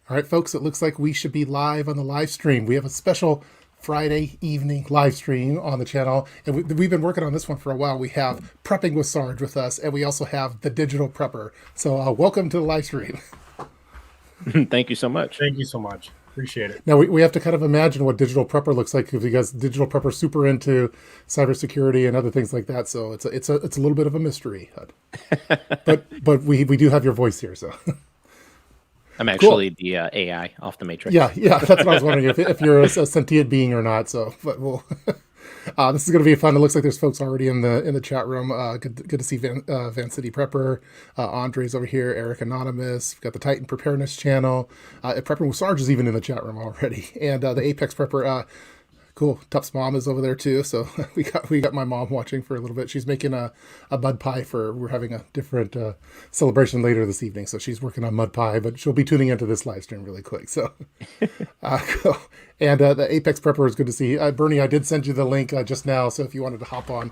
All right, folks, it looks like we should be live on the live stream. We have a special Friday evening live stream on the channel, and we've been working on this one for a while. We have Prepping with Sarge with us, and we also have the Digital Prepper. So welcome to the live stream. Thank you so much. Thank you so much. Appreciate it. Now, we have to kind of imagine what Digital Prepper looks like because you guys, Digital Prepper super into cybersecurity and other things like that. So it's a little bit of a mystery. But we do have your voice here, so... I'm actually the AI off the Matrix. Yeah, that's what I was wondering if you're a sentient being or not. So, but we'll. This is going to be fun. It looks like there's folks already in the chat room. Good to see Van City Prepper, Andre's over here, Eric Anonymous. We've got the Titan Preparedness channel. Prepping with Sarge is even in the chat room already, and the Apex Prepper. Cool. Tup's mom is over there too. So we got my mom watching for a little bit. She's making a mud pie we're having a different celebration later this evening. So she's working on mud pie, but she'll be tuning into this live stream really quick. So cool. And the Apex Prepper is good to see. Bernie, I did send you the link just now. So if you wanted to hop on,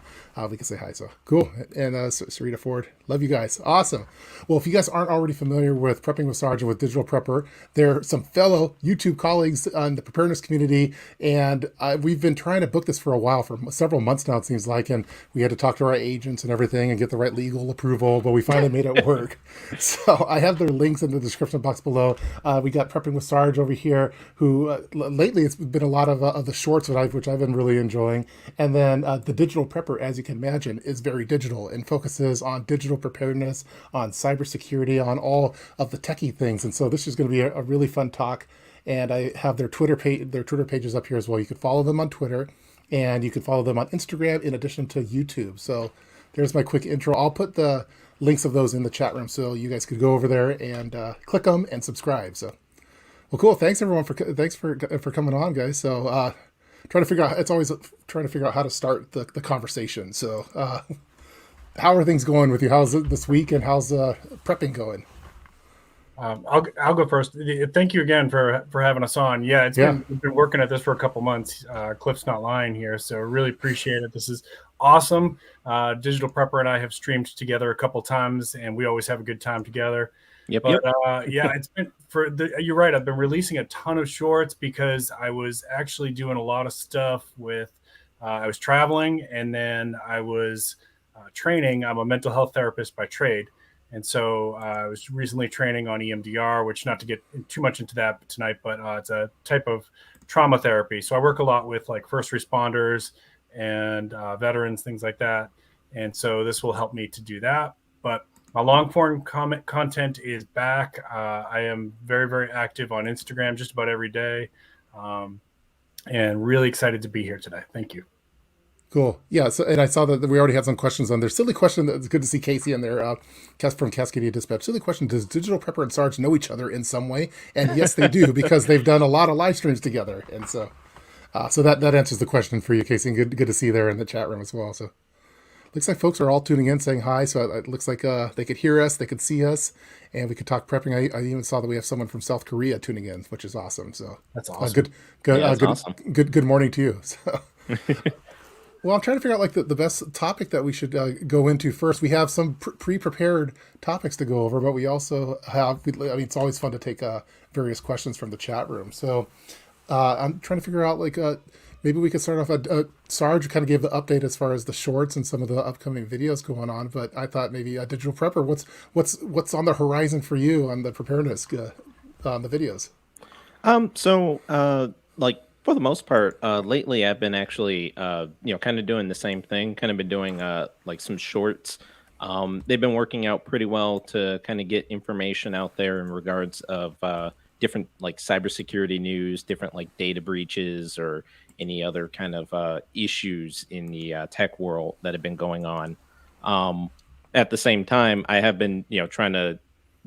we can say hi. So cool. And Sarita Ford, love you guys. Awesome. Well, if you guys aren't already familiar with Prepping with Sarge and with Digital Prepper, they're some fellow YouTube colleagues in the preparedness community. And we've been trying to book this for a while, for several months now, it seems like. And we had to talk to our agents and everything and get the right legal approval, but we finally made it work. So I have their links in the description box below. We got Prepping with Sarge over here, who lately it's been a lot of the shorts which I've been really enjoying. And then the Digital Prepper, as you can imagine, is very digital and focuses on digital preparedness, on cybersecurity, on all of the techie things. And so this is going to be a really fun talk. And I have their Twitter pages up here as well. You can follow them on Twitter, and you can follow them on Instagram in addition to YouTube. So there's my quick intro. I'll put the links of those in the chat room so you guys could go over there and click them and subscribe. So, well, cool. Thanks everyone for coming on, guys. So trying to figure out, it's always trying to figure out how to start the conversation. So how are things going with you? How's it this week, and how's prepping going? I'll go first. Thank you again for having us on. Yeah, we've been working at this for a couple months. Cliff's not lying here, so really appreciate it. This is awesome. Digital Prepper and I have streamed together a couple times, and we always have a good time together. Yep. Yeah, it's been you're right. I've been releasing a ton of shorts because I was actually doing a lot of stuff with. I was traveling, and then I was training. I'm a mental health therapist by trade. And so I was recently training on EMDR, which, not to get too much into that tonight, but it's a type of trauma therapy. So I work a lot with like first responders and veterans, things like that. And so this will help me to do that. But my long form content is back. I am very, very active on Instagram just about every day, and really excited to be here today. Thank you. Cool. Yeah. So, and I saw that we already had some questions on there. Silly question. It's good to see Casey in there. From Cascadia Dispatch. Silly question. Does Digital Prepper and Sarge know each other in some way? And yes, they do, because they've done a lot of live streams together. And so, that answers the question for you, Casey. And good to see you there in the chat room as well. So, looks like folks are all tuning in, saying hi. So it looks like they could hear us, they could see us, and we could talk prepping. I even saw that we have someone from South Korea tuning in, which is awesome. So that's awesome. Awesome. Good morning to you. So. Well, I'm trying to figure out like the best topic that we should go into first. We have some pre-prepared topics to go over, but we also have, it's always fun to take various questions from the chat room. So I'm trying to figure out like, maybe we could start off at Sarge kind of gave the update as far as the shorts and some of the upcoming videos going on, but I thought maybe Digital Prepper, what's on the horizon for you on the preparedness, on the videos? For the most part, lately I've been actually, kind of doing the same thing. Kind of been doing like some shorts. They've been working out pretty well to kind of get information out there in regards of different like cybersecurity news, different like data breaches, or any other kind of issues in the tech world that have been going on. At the same time, I have been, trying to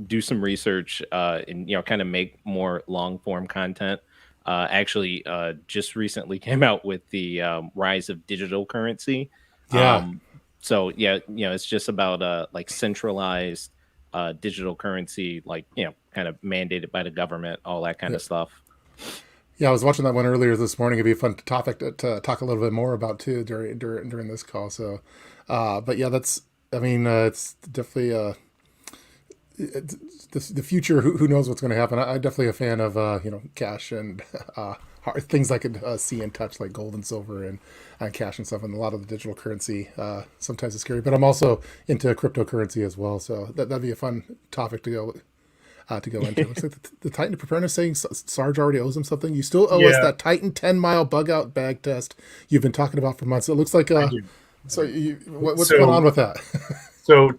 do some research and kind of make more long form content. Actually just recently came out with the rise of digital currency. Yeah. It's just about like centralized digital currency, like, kind of mandated by the government, all that kind of stuff. Yeah, I was watching that one earlier this morning. It'd be a fun topic to talk a little bit more about too during this call. So, but yeah, it's definitely the future, who knows what's going to happen. I'm definitely a fan of cash and things I could see and touch, like gold and silver and cash and stuff, and a lot of the digital currency. Sometimes it's scary, but I'm also into cryptocurrency as well. So that'd be a fun topic to go into. Looks like the Titan preparedness saying Sarge already owes him something. You still owe us that Titan 10-mile bug out bag test you've been talking about for months. It looks like so what's going on with that? So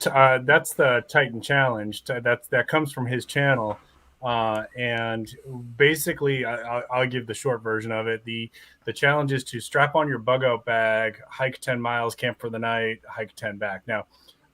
that's the Titan challenge. That comes from his channel, and basically, I'll give the short version of it. The challenge is to strap on your bug out bag, hike 10 miles, camp for the night, hike 10 back. Now,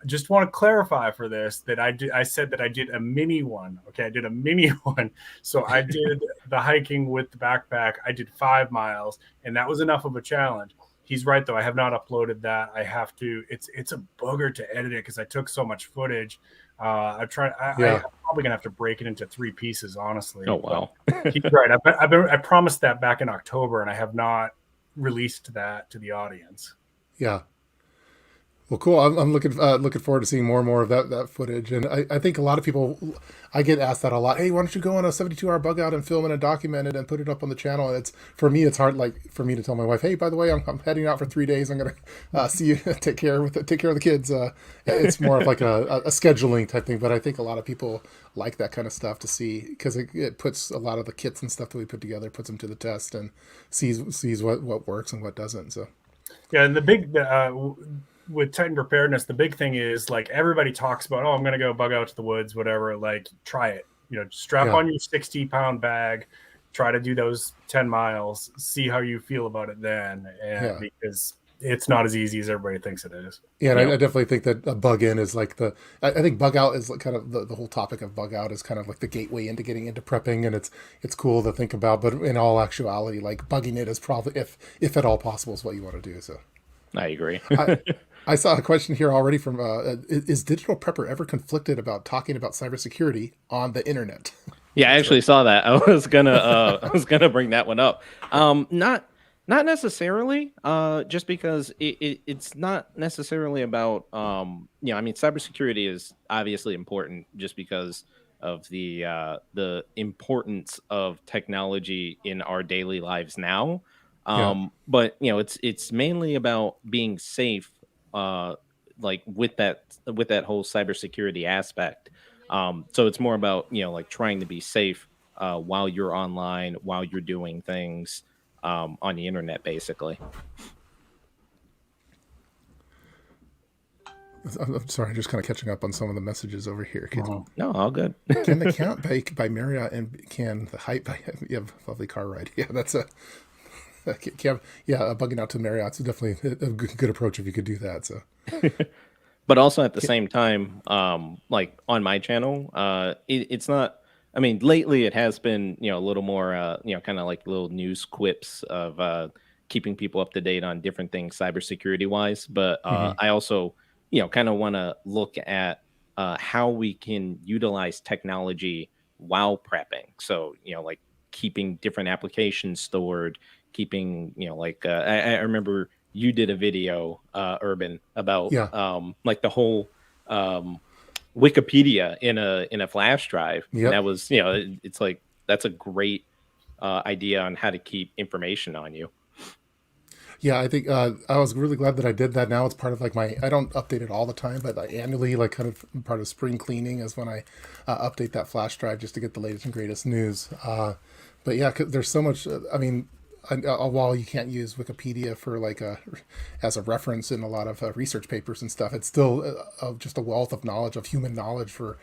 I just want to clarify for this that I said that I did a mini one. Okay, I did a mini one. So I did the hiking with the backpack. I did 5 miles, and that was enough of a challenge. He's right though. I have not uploaded that. I have to. It's a booger to edit it because I took so much footage. I'm probably gonna have to break it into 3 pieces, honestly. Oh wow. He's right. I promised that back in October, and I have not released that to the audience. Yeah. Well, cool. I'm looking forward to seeing more and more of that footage. And I think a lot of people, I get asked that a lot. Hey, why don't you go on a 72-hour bug out and film it and document it and put it up on the channel? And for me, it's hard, like for me to tell my wife, hey, by the way, I'm heading out for 3 days. I'm gonna see you. Take care of the kids. It's more of like a scheduling type thing. But I think a lot of people like that kind of stuff to see, because it puts a lot of the kits and stuff that we put together, puts them to the test and sees what works and what doesn't. So yeah, and the big with Titan preparedness, the big thing is like everybody talks about, oh, I'm going to go bug out to the woods, whatever. Like, try it. Strap on your 60-pound bag, try to do those 10 miles, see how you feel about it then, and because it's not as easy as everybody thinks it is. Yeah, and I definitely think that a bug in is like I think bug out is like kind of the whole topic of bug out is kind of like the gateway into getting into prepping, and it's cool to think about. But in all actuality, like bugging it is probably, if at all possible, is what you want to do. So I agree. I saw a question here already from is Digital Prepper ever conflicted about talking about cybersecurity on the internet? Yeah, I actually saw that. I was gonna bring that one up. Not necessarily. Just because it's not necessarily about I mean, cybersecurity is obviously important just because of the importance of technology in our daily lives now. But it's mainly about being safe, like with that whole cybersecurity aspect. So it's more about like trying to be safe while you're online, while you're doing things on the internet, basically. I'm sorry, just kind of catching up on some of the messages over here. No, all good. Can the count by Marriott and can the hype by you have a lovely car ride? Yeah, that's bugging out to Marriott's definitely a good approach if you could do that. So, but also at the same time, like on my channel, it's not. I mean, lately it has been a little more kind of like little news quips of keeping people up to date on different things cybersecurity wise. But I also kind of want to look at how we can utilize technology while prepping. So like keeping different applications stored, keeping I remember you did a video Urban about like the whole Wikipedia in a flash drive. And that was it's like that's a great idea on how to keep information on you. Yeah, I think I was really glad that I did that. Now it's part of like I don't update it all the time, but annually, like kind of part of spring cleaning is when I update that flash drive just to get the latest and greatest news. But yeah, there's so much. I mean, while you can't use Wikipedia for like as a reference in a lot of research papers and stuff, it's still just a wealth of knowledge, of human knowledge for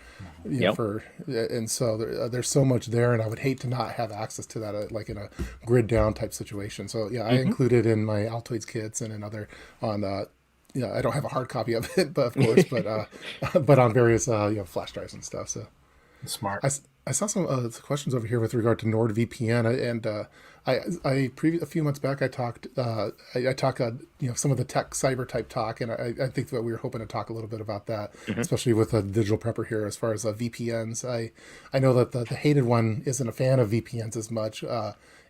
and so there's so much there, and I would hate to not have access to that like in a grid down type situation. So yeah, I included in my Altoids kits and another on I don't have a hard copy of it, but of course, but on various flash drives and stuff. So smart. I saw some questions over here with regard to NordVPN, and a few months back I talked some of the tech cyber type talk, and I think that we were hoping to talk a little bit about that, especially with a digital prepper here as far as VPNs. I know that the hated one isn't a fan of VPNs as much,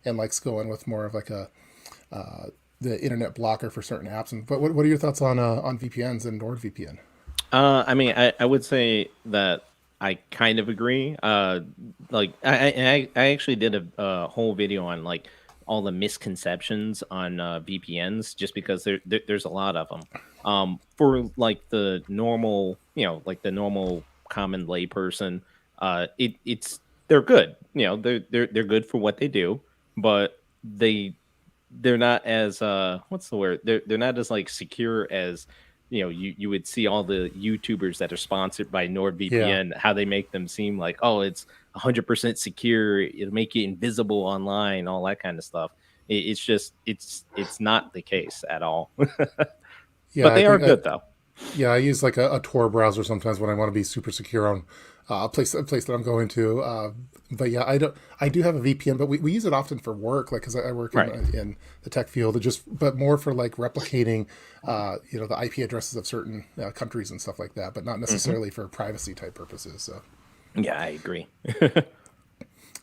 and likes going with more of like the internet blocker for certain apps. But what are your thoughts on VPNs and NordVPN? I mean, I would say that I kind of agree. Like I actually did a whole video on like all the misconceptions on VPNs, just because there's a lot of them. For like the normal, like the normal common layperson, it's they're good. They're good for what they do, but they're not as what's the word? They're not as like secure as you would see all the YouTubers that are sponsored by Yeah. NordVPN, how they make them seem like, oh, it's 100% secure, it'll make you invisible online, all that kind of stuff. It's just it's not the case at all. Yeah, But I they are think good though. yeah, I use like a Tor browser sometimes when I want to be super secure on a place that I'm going to. But yeah, I do have a VPN, but we use it often for work, like because I work Right. in the tech field. It just but more for like replicating, the IP addresses of certain countries and stuff like that, but not Hmm. necessarily for privacy type purposes. So. Yeah, I agree.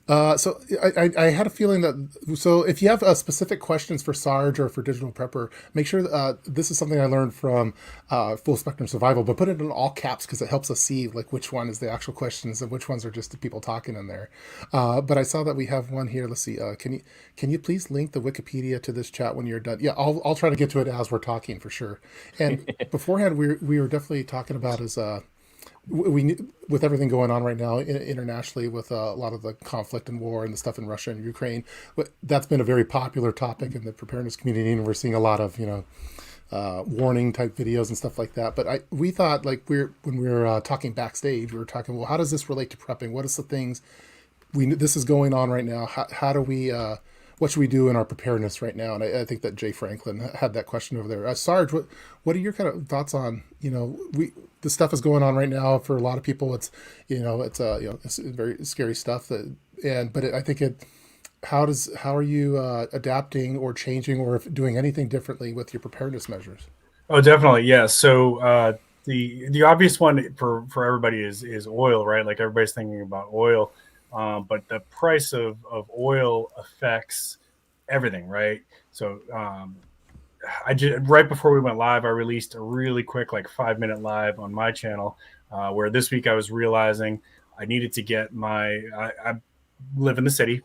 So I had a feeling that so if you have specific questions for Sarge or for Digital Prepper, make sure this is something I learned from Full Spectrum Survival, but put it in all caps because it helps us see like which one is the actual questions and which ones are just the people talking in there. But I saw that we have one here. Let's see. Can you please link the Wikipedia to this chat when you're done? Yeah, I'll try to get to it as we're talking for sure. And beforehand, we were definitely talking about is we with everything going on right now internationally with a lot of the conflict and war and the stuff in Russia and Ukraine, that's been a very popular topic in the preparedness community, and we're seeing a lot of warning type videos and stuff like that. But we thought like when we were talking backstage, we were talking, well, how does this relate to prepping? What is the things this is going on right now? How do we what should we do in our preparedness right now? And I think that Jay Franklin had that question over there. Sarge, what are your kind of thoughts on the stuff is going on right now for a lot of people? It's it's very scary stuff I think it how are you adapting or changing or if doing anything differently with your preparedness measures? Oh, definitely. Yeah. So the obvious one for everybody is oil, right? Like everybody's thinking about oil, but the price of oil affects everything, right? So I just right before we went live, I released a really quick like 5 minute live on my channel, where this week I was realizing I needed to get I live in the city.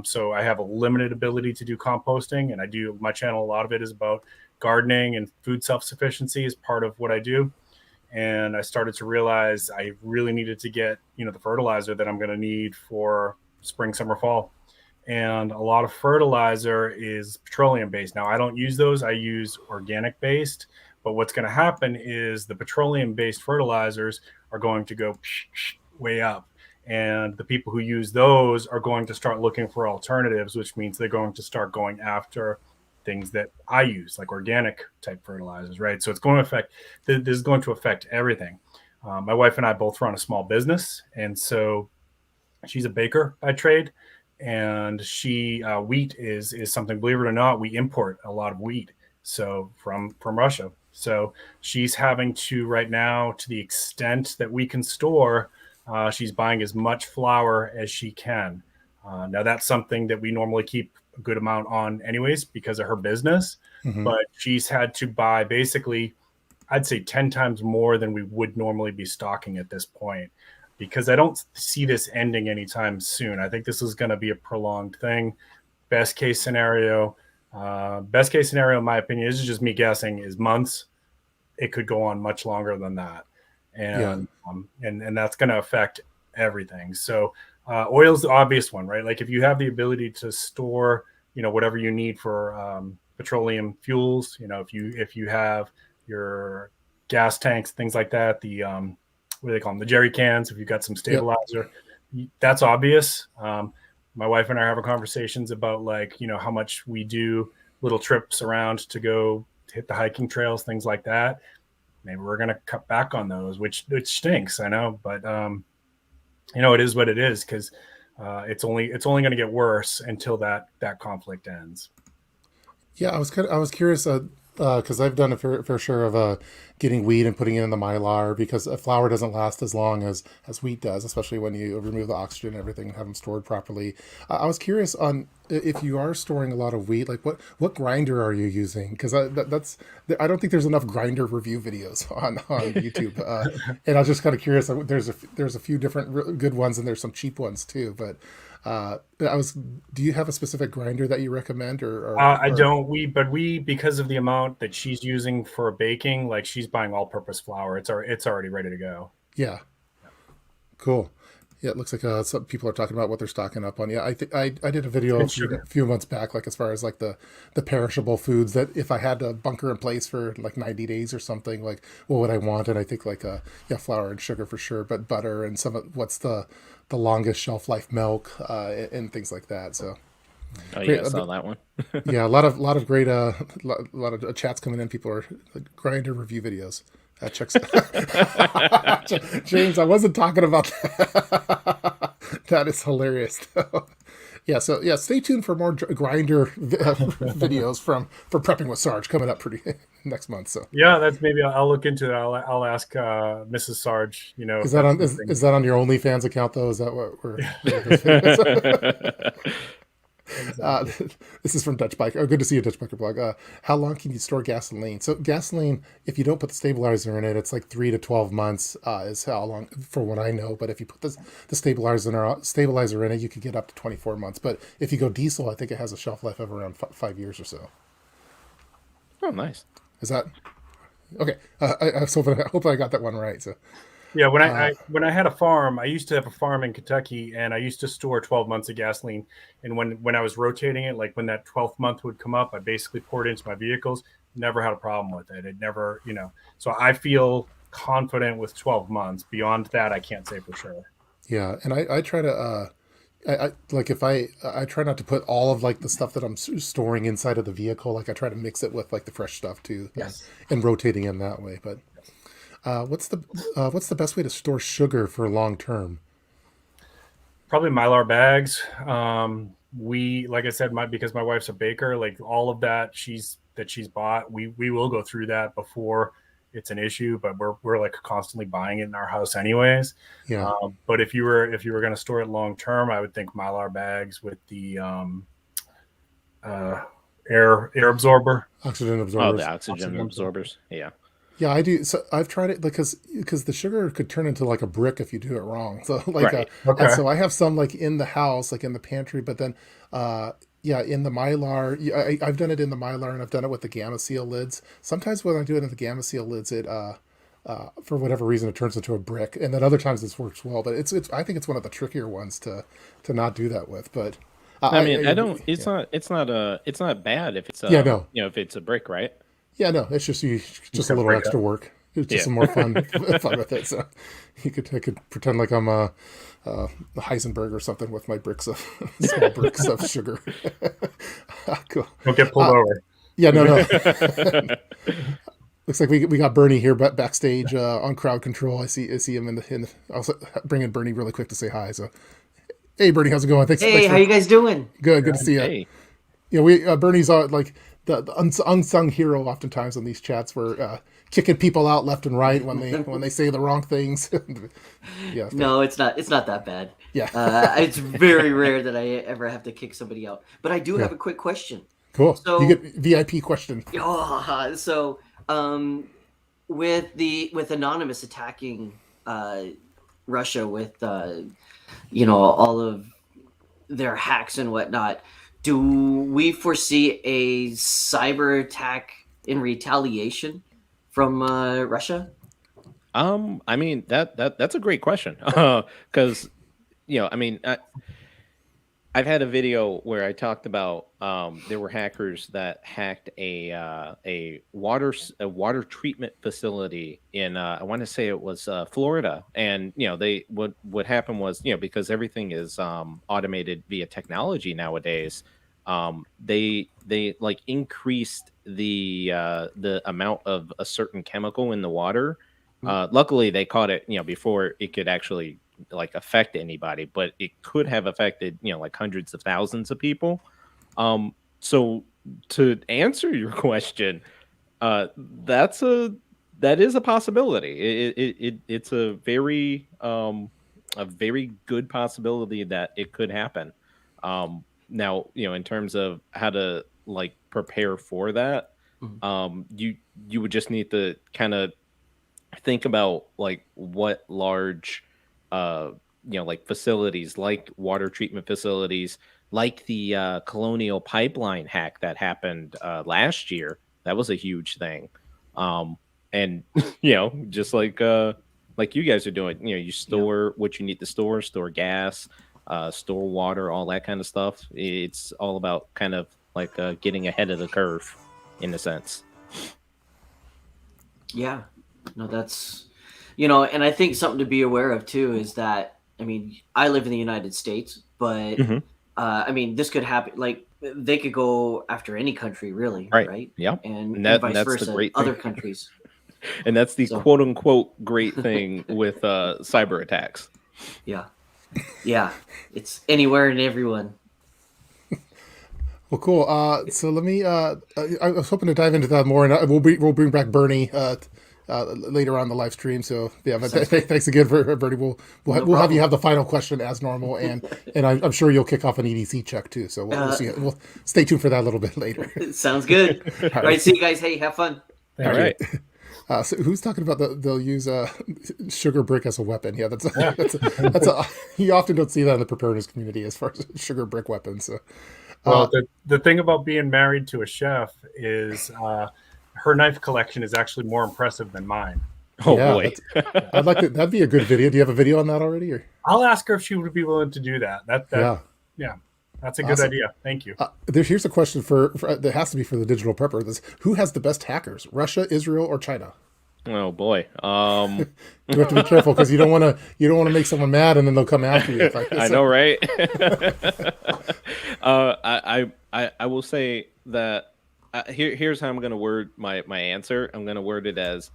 So I have a limited ability to do composting, and I do my channel. A lot of it is about gardening and food self-sufficiency is part of what I do. And I started to realize I really needed to get, the fertilizer that I'm going to need for spring, summer, fall. And a lot of fertilizer is petroleum based. Now, I don't use those, I use organic based. But what's going to happen is the petroleum based fertilizers are going to go way up. And the people who use those are going to start looking for alternatives, which means they're going to start going after things that I use, like organic type fertilizers, right? So it's going to affect, this is going to affect everything. My wife and I both run a small business. And so she's a baker by trade. And wheat is something, believe it or not, we import a lot of wheat. So from Russia. So she's having to right now, to the extent that we can store, she's buying as much flour as she can. Now that's something that we normally keep a good amount on anyways because of her business, Mm-hmm. but she's had to buy basically, I'd say 10 times more than we would normally be stocking at this point, because I don't see this ending anytime soon. I think this is going to be a prolonged thing. Best case scenario, in my opinion, this is just me guessing, is months. It could go on much longer than that, Yeah. and that's going to affect everything. So oil is the obvious one, right? Like if you have the ability to store, whatever you need for petroleum fuels, if you have your gas tanks, things like that, the what do they call them, the jerry cans, if you've got some Yep. stabilizer, that's obvious. My wife and I are having conversations about like, how much we do little trips around to go hit the hiking trails, things like that. Maybe we're going to cut back on those, which stinks, I know, but it is what it is, because it's only going to get worse until that conflict ends. Yeah, I was curious because I've done a fair share of getting wheat and putting it in the mylar because a flour doesn't last as long as wheat does, especially when you remove the oxygen and everything and have them stored properly. I was curious on if you are storing a lot of wheat, like what grinder are you using? Because that's I don't think there's enough grinder review videos on YouTube. And I was just kind of curious. There's a few different good ones, and there's some cheap ones too. But do you have a specific grinder that you recommend, I don't. We because of the amount that she's using for baking, like she's buying all-purpose flour. It's already ready to go. Yeah, cool. Yeah, it looks like some people are talking about what they're stocking up on. Yeah, I think I did a video a few months back, like as far as like the perishable foods that if I had to bunker in place for like 90 days or something, like what would I want? And I think like flour and sugar for sure, but butter and what's the longest shelf life milk and things like that. So. Oh yeah, I saw that one. Yeah, a lot of great lot of chats coming in. People are grinder review videos. That checks. James, I wasn't talking about that. That is hilarious. Yeah, so yeah, stay tuned for more grinder videos for prepping with Sarge coming up pretty next month. So yeah, that's maybe I'll look into it. I'll ask Mrs. Sarge. You know, is that on your OnlyFans account though? Is that what we're? Exactly. This is from Dutch Biker. Oh, good to see you, Dutch Biker blog. How long can you store gasoline? So gasoline, if you don't put the stabilizer in it, it's like 3 to 12 months is how long, for what I know. But if you put the stabilizer in it, you could get up to 24 months. But if you go diesel, I think it has a shelf life of around 5 years or so. Oh, nice. Is that okay? I hope I got that one right. So. Yeah, when I had a farm, I used to have a farm in Kentucky, and I used to store 12 months of gasoline. And when I was rotating it, like when that 12th month would come up, I basically poured it into my vehicles. Never had a problem with it. It never, So I feel confident with 12 months. Beyond that, I can't say for sure. Yeah, and I try to. I like if I try not to put all of like the stuff that I'm storing inside of the vehicle. Like I try to mix it with like the fresh stuff too, yes, and rotating in that way. But. What's the best way to store sugar for long term? Probably Mylar bags. Like I said, because my wife's a baker, like all of that she's bought, we will go through that before it's an issue. But we're like constantly buying it in our house anyways. Yeah. But if you were going to store it long term, I would think Mylar bags with the air absorber, oxygen absorbers. Oh, the oxygen absorbers. Yeah. Yeah, I do. So I've tried it because the sugar could turn into like a brick if you do it wrong. So like, right. Okay. And so I have some like in the house, like in the pantry, but then, in the Mylar, I've done it in the Mylar and I've done it with the Gamma Seal lids. Sometimes when I do it in the Gamma Seal lids, it, for whatever reason, it turns into a brick. And then other times this works well, but I think it's one of the trickier ones to not do that with. But I mean, it's not bad if it's if it's a brick, right? Yeah, no, it's just a little extra work. It's just some more fun with it. So I could pretend like I'm a Heisenberg or something with my small bricks of sugar. Cool. Don't get pulled over. Yeah, no. Looks like we got Bernie here backstage on crowd control. I see him in the. I'll bring in Bernie really quick to say hi. So, hey Bernie, how's it going? Thanks. How you guys doing? Good to see you. Hey. We Bernie's like the unsung hero oftentimes in these chats. We're kicking people out left and right when they say the wrong things. Yeah. No, it's not that bad. Yeah. It's very rare that I ever have to kick somebody out. But I do have a quick question. Cool. So, you get VIP question. With Anonymous attacking Russia with all of their hacks and whatnot, do we foresee a cyber attack in retaliation from Russia? I mean that's a great question because I've had a video where I talked about there were hackers that hacked a water treatment facility in I want to say it was Florida, and what happened was because everything is automated via technology nowadays, they like increased the amount of a certain chemical in the water. Luckily, they caught it before it could actually like affect anybody, but it could have affected like hundreds of thousands of people. So to answer your question, that is a possibility. It's a very good possibility that it could happen. Now, in terms of how to like prepare for that, Mhm. you would just need to kind of think about like what large like facilities, like water treatment facilities, like the Colonial Pipeline hack that happened last year. That was a huge thing. And just like you guys are doing, you Yeah. store what you need to store gas, store water, all that kind of stuff. It's all about kind of like getting ahead of the curve in a sense. Yeah. No, that's, and I think something to be aware of too is that, I mean, I live in the United States, but Hmm. I mean, this could happen. Like they could go after any country, really, Right. right? Yeah. And And vice that's the versa, great thing. other countries. And that's the So quote unquote great thing with cyber attacks. yeah, yeah, it's anywhere and everyone. Well, cool. So let me. I was hoping to dive into that more, and we'll bring back Bernie later on the live stream. So yeah, but Sounds good. thanks again for Bernie. No We'll have you problem. have the final question as normal, and I'm sure you'll kick off an EDC check too. So we'll Uh, see. We'll stay tuned for that a little bit later. Sounds good. All All right, right. see you guys. Hey, have fun. All Thank you. right. So who's talking about they'll use sugar brick as a weapon? Yeah, Yeah. that's a you often don't see that in the preparedness community as far as sugar brick weapons. So Well, the thing about being married to a chef is her knife collection is actually more impressive than mine. Oh yeah, boy. I'd like to. That'd be a good video. Do you have a video on that already? Or I'll ask her if she would be willing to do that. yeah, Yeah, that's a good awesome. idea. Thank you. Here's a question for that has to be for the digital prepper. Who has the best hackers? Russia, Israel, or China? Oh boy. You have to be careful because you don't want to make someone mad and then they'll come after you. I know, right? I will say that here's how I'm going to word my answer. I'm going to word it as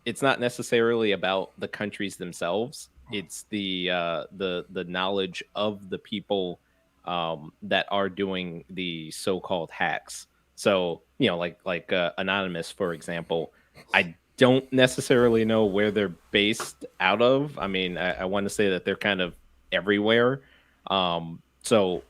it's not necessarily about the countries themselves. It's the knowledge of the people that are doing the so-called hacks. So like Anonymous, for example. I don't necessarily know where they're based out of. I mean, I want to say that they're kind of everywhere. So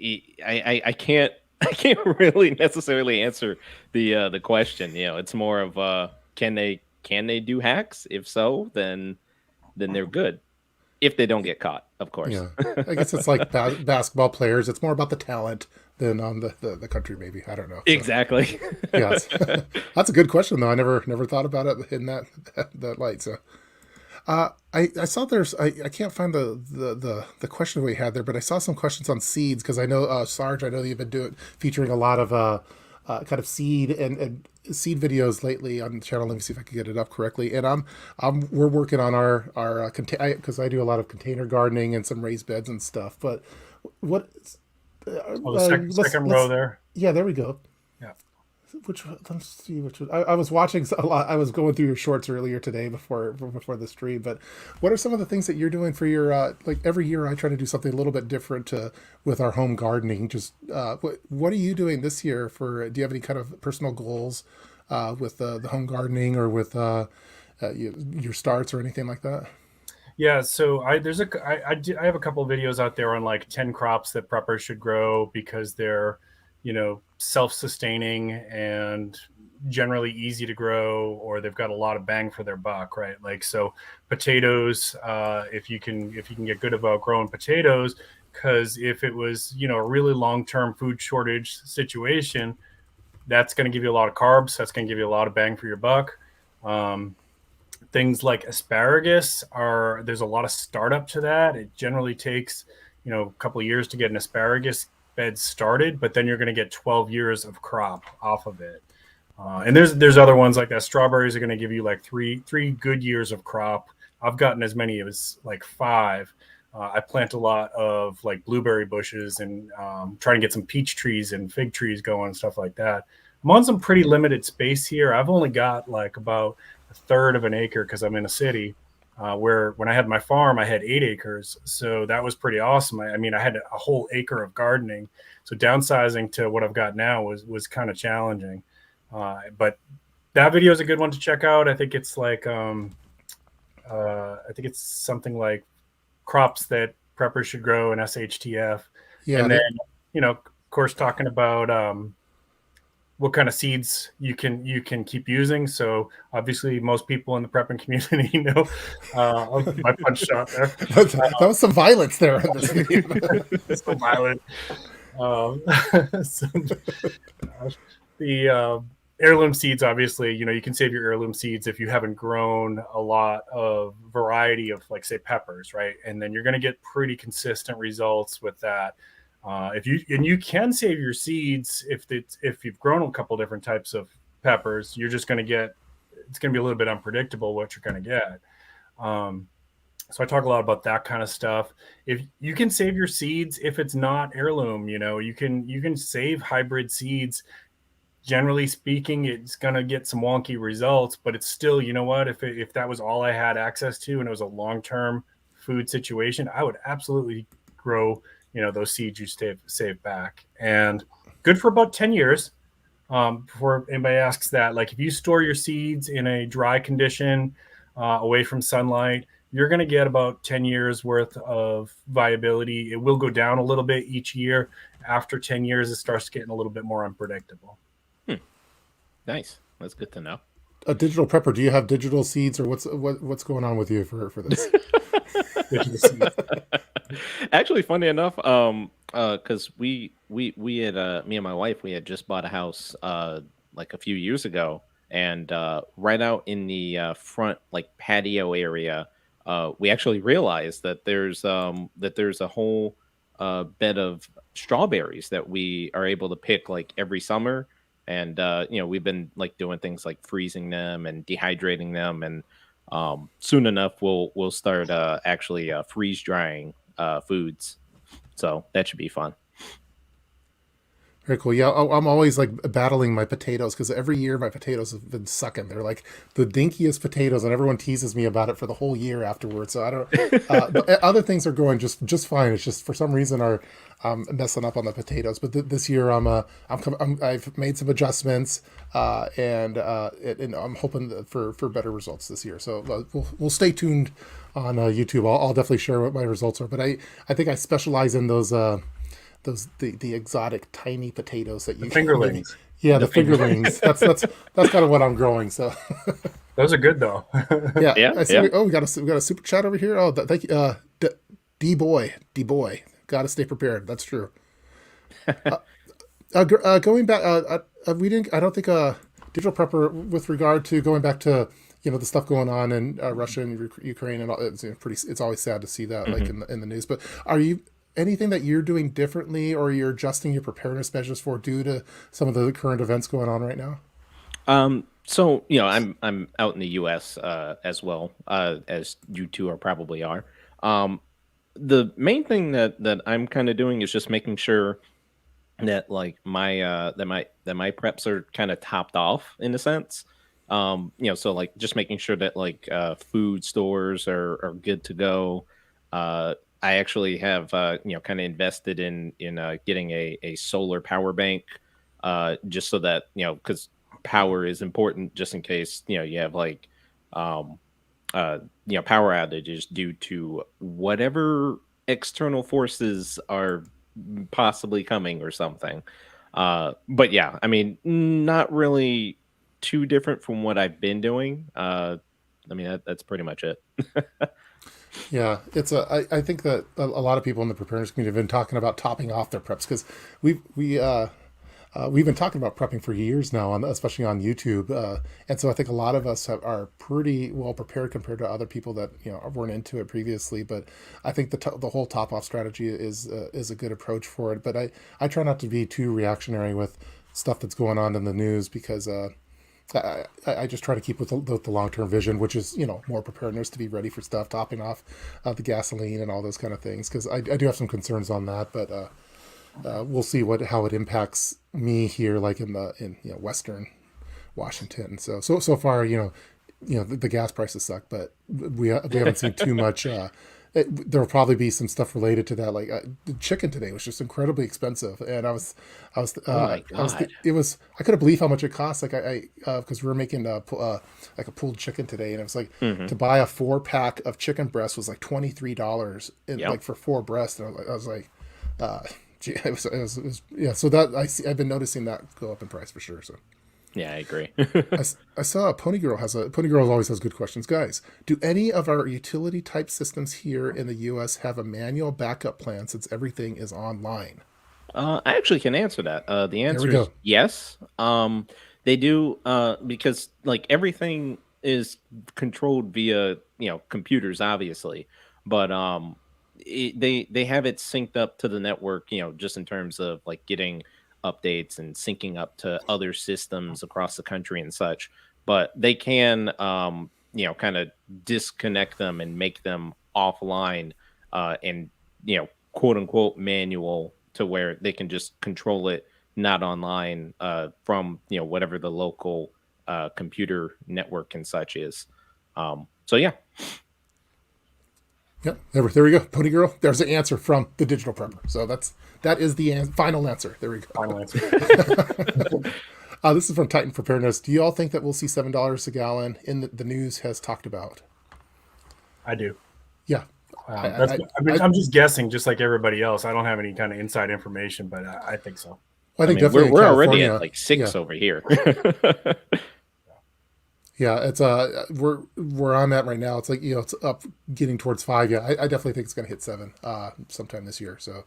I can't I can't really necessarily answer the question. It's more of can they do hacks? If so, then they're good. If they don't get caught, of course. Yeah, I guess it's like basketball players. It's more about the talent than on the country. Maybe I don't know. So, Exactly. yes, that's a good question though. I never thought about it in that light. So. I saw I can't find the question we had there, but I saw some questions on seeds because I know Sarge. I know you've been featuring a lot of kind of seed and seed videos lately on the channel. Let me see if I can get it up correctly. And we're working on our because I do a lot of container gardening and some raised beds and stuff. But what? Oh, the second row there. Yeah, there we go. Yeah. Let's see which one. I was watching a lot. I was going through your shorts earlier today before the stream. But what are some of the things that you're doing for your like every year? I try to do something a little bit different with our home gardening. Just what are you doing this year? Do you have any kind of personal goals with the home gardening or with your starts or anything like that? Yeah, so I have a couple of videos out there on like 10 crops that preppers should grow because they're, self-sustaining and generally easy to grow, or they've got a lot of bang for their buck, right? Like, so potatoes, if you can get good about growing potatoes, because if it was, a really long-term food shortage situation, that's going to give you a lot of carbs. That's going to give you a lot of bang for your buck. Things like asparagus there's a lot of startup to that. It generally takes, a couple of years to get an asparagus bed started, but then you're going to get 12 years of crop off of it. And there's other ones like that. Strawberries are going to give you like three good years of crop. I've gotten as many as like 5. I plant a lot of like blueberry bushes and trying to get some peach trees and fig trees going and stuff like that. I'm on some pretty limited space here. I've only got like about a third of an acre because I'm in a city where when I had my farm, I had 8 acres. So that was pretty awesome. I mean, I had a whole acre of gardening. So downsizing to what I've got now was kind of challenging. But that video is a good one to check out. I think it's like, I think it's something like crops that preppers should grow in SHTF. Yeah, And then, of course, talking about what kind of seeds you can keep using. So obviously, most people in the prepping community know my punch shot there. that was some violence there in this video. So violent. Um, so, the heirloom seeds, obviously, you can save your heirloom seeds if you haven't grown a lot of variety of, like, say, peppers, right? And then you're going to get pretty consistent results with that. If you can save your seeds if you've grown a couple different types of peppers, you're just going to get, it's going to be a little bit unpredictable what you're going to get. So I talk a lot about that kind of stuff. If you can save your seeds, if it's not heirloom, you can save hybrid seeds. Generally speaking, it's going to get some wonky results, but it's still, you know what, if that was all I had access to and it was a long-term food situation, I would absolutely grow, those seeds you save back. And good for about 10 years. Before anybody asks that, like, if you store your seeds in a dry condition, away from sunlight, you're going to get about 10 years worth of viability. It will go down a little bit each year. After 10 years, it starts getting a little bit more unpredictable. Nice. That's good to know. A digital prepper, do you have digital seeds, or what's going on with you for this? Digital seeds. Actually, funny enough, because we had me and my wife, we had just bought a house like a few years ago, and right out in the front, like, patio area, we actually realized that there's a whole bed of strawberries that we are able to pick, like, every summer. And we've been, like, doing things like freezing them and dehydrating them, and soon enough we'll start actually freeze drying foods. So that should be fun. Very cool. Yeah, I'm always, like, battling my potatoes, because every year my potatoes have been sucking. They're like the dinkiest potatoes, and everyone teases me about it for the whole year afterwards. So I don't. But other things are going just fine. It's just, for some reason, are messing up on the potatoes. But this year I've made some adjustments, and I'm hoping for better results this year. So we'll stay tuned on YouTube. I'll definitely share what my results are. But I think I specialize in those the exotic tiny potatoes that you Fingerlings. Yeah, the fingerlings. That's kind of what I'm growing. So Those are good, though. yeah, Yeah, I see. yeah. We got a super chat over here. Oh, thank you, D boy. Got to stay prepared. That's true. Going back, we didn't. I don't think digital prepper, with regard to going back to, the stuff going on in Russia and Ukraine, and all, it's pretty. It's always sad to see that, like, in the news. But are you anything that you're doing differently, or you're adjusting your preparedness measures for, due to some of the current events going on right now? So I'm out in the U.S. As well, as you two probably are. The main thing that I'm kind of doing is just making sure that, like, my that my preps are kind of topped off, in a sense. So, like, just making sure that, like, food stores are good to go. I actually have kind of invested in getting a solar power bank, just so that, because power is important, just in case you have, like, power outages due to whatever external forces are possibly coming or something. But yeah, I mean, not really too different from what I've been doing. I mean, that's pretty much it. Yeah, I think that a lot of people in the preparedness community have been talking about topping off their preps, because we've been talking about prepping for years now, especially on YouTube, and so I think a lot of us are pretty well prepared compared to other people that weren't into it previously. But I think the whole top off strategy is a good approach for it. But I try not to be too reactionary with stuff that's going on in the news, because I just try to keep with the long-term vision, which is, more preparedness, to be ready for stuff, topping off the gasoline and all those kind of things. Because I do have some concerns on that, but we'll see how it impacts me here, like in Western Washington. So far, the gas prices suck, but we haven't seen too much. There will probably be some stuff related to that. Like, the chicken today was just incredibly expensive, and I was Oh my God. I couldn't believe how much it cost. Like, because we were making like a pulled chicken today, and it was like, to buy a 4-pack of chicken breast was like $23 Yep. like for 4 breasts, and I was like, Yeah. So that I've been noticing that go up in price for sure. So Yeah, I agree. I saw Pony Girl always has good questions. Guys, do any of our utility type systems here in the US have a manual backup plan since everything is online? I actually can answer that. The There we answer is go. yes. They do because like everything is controlled via computers, obviously, but they have it synced up to the network. Just in terms of like getting updates and syncing up to other systems across the country and such. But they can kind of disconnect them and make them offline and quote unquote manual to where they can just control it not online from whatever the local computer network and such is. So yeah. Yep. There we go. Pony Girl. There's the answer from the Digital Prepper. So that is the final answer. There we go. Final answer. This is from Titan Preparedness. Do you all think that we'll see $7 a gallon in the news has talked about? I do. Yeah. I'm just guessing, just like everybody else. I don't have any kind of inside information, but I think so. Well, I think mean, definitely we're in already California, at like 6 yeah. over here. Yeah, it's where I'm at right now. It's like it's up getting towards 5. Yeah, I definitely think it's going to hit 7 sometime this year. So,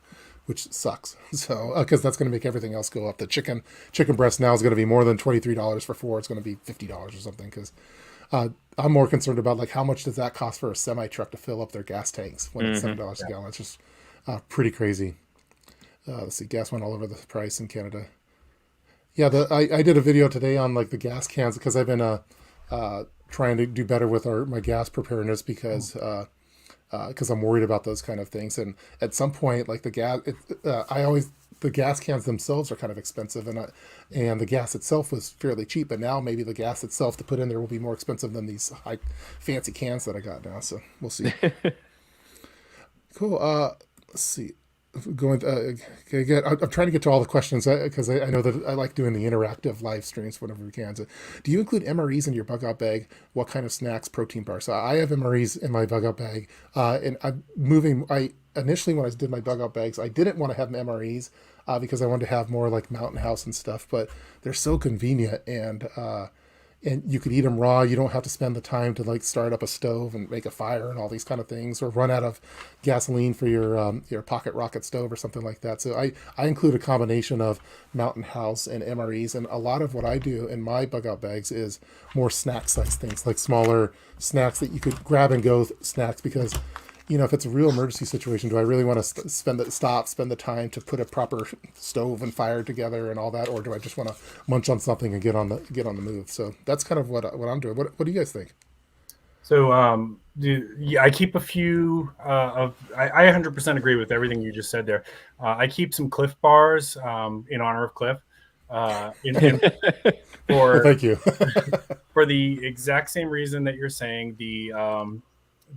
which sucks. So because that's going to make everything else go up. The chicken breast now is going to be more than $23 for 4. It's going to be $50 or something. Because I'm more concerned about like how much does that cost for a semi truck to fill up their gas tanks when it's $7 a gallon. It's just pretty crazy. Let's see, gas went all over the price in Canada. Yeah, I did a video today on like the gas cans because I've been trying to do better with my gas preparedness because I'm worried about those kind of things. And at some point, like the gas cans themselves are kind of expensive, and the gas itself was fairly cheap. But now maybe the gas itself to put in there will be more expensive than these high fancy cans that I got now. So we'll see. Cool. Let's see. Going okay, I'm trying to get to all the questions because I know that I like doing the interactive live streams whenever we can. So, do you include MREs in your bug out bag? What kind of snacks, protein bars? So I have MREs in my bug out bag, and I'm moving. I initially when I did my bug out bags, I didn't want to have MREs because I wanted to have more like Mountain House and stuff, but they're so convenient and you could eat them raw. You don't have to spend the time to like start up a stove and make a fire and all these kind of things, or run out of gasoline for your pocket rocket stove or something like that. So I include a combination of Mountain House and MREs, and a lot of what I do in my bug out bags is more snack size things, like smaller snacks that you could grab and go snacks because. If it's a real emergency situation, do I really want to spend the time to put a proper stove and fire together and all that, or do I just want to munch on something and get on the move? So that's kind of what I'm doing. What do you guys think? So I keep a few I 100% agree with everything you just said there. I keep some Cliff bars in honor of Cliff. Well, thank you. For the exact same reason that you're saying,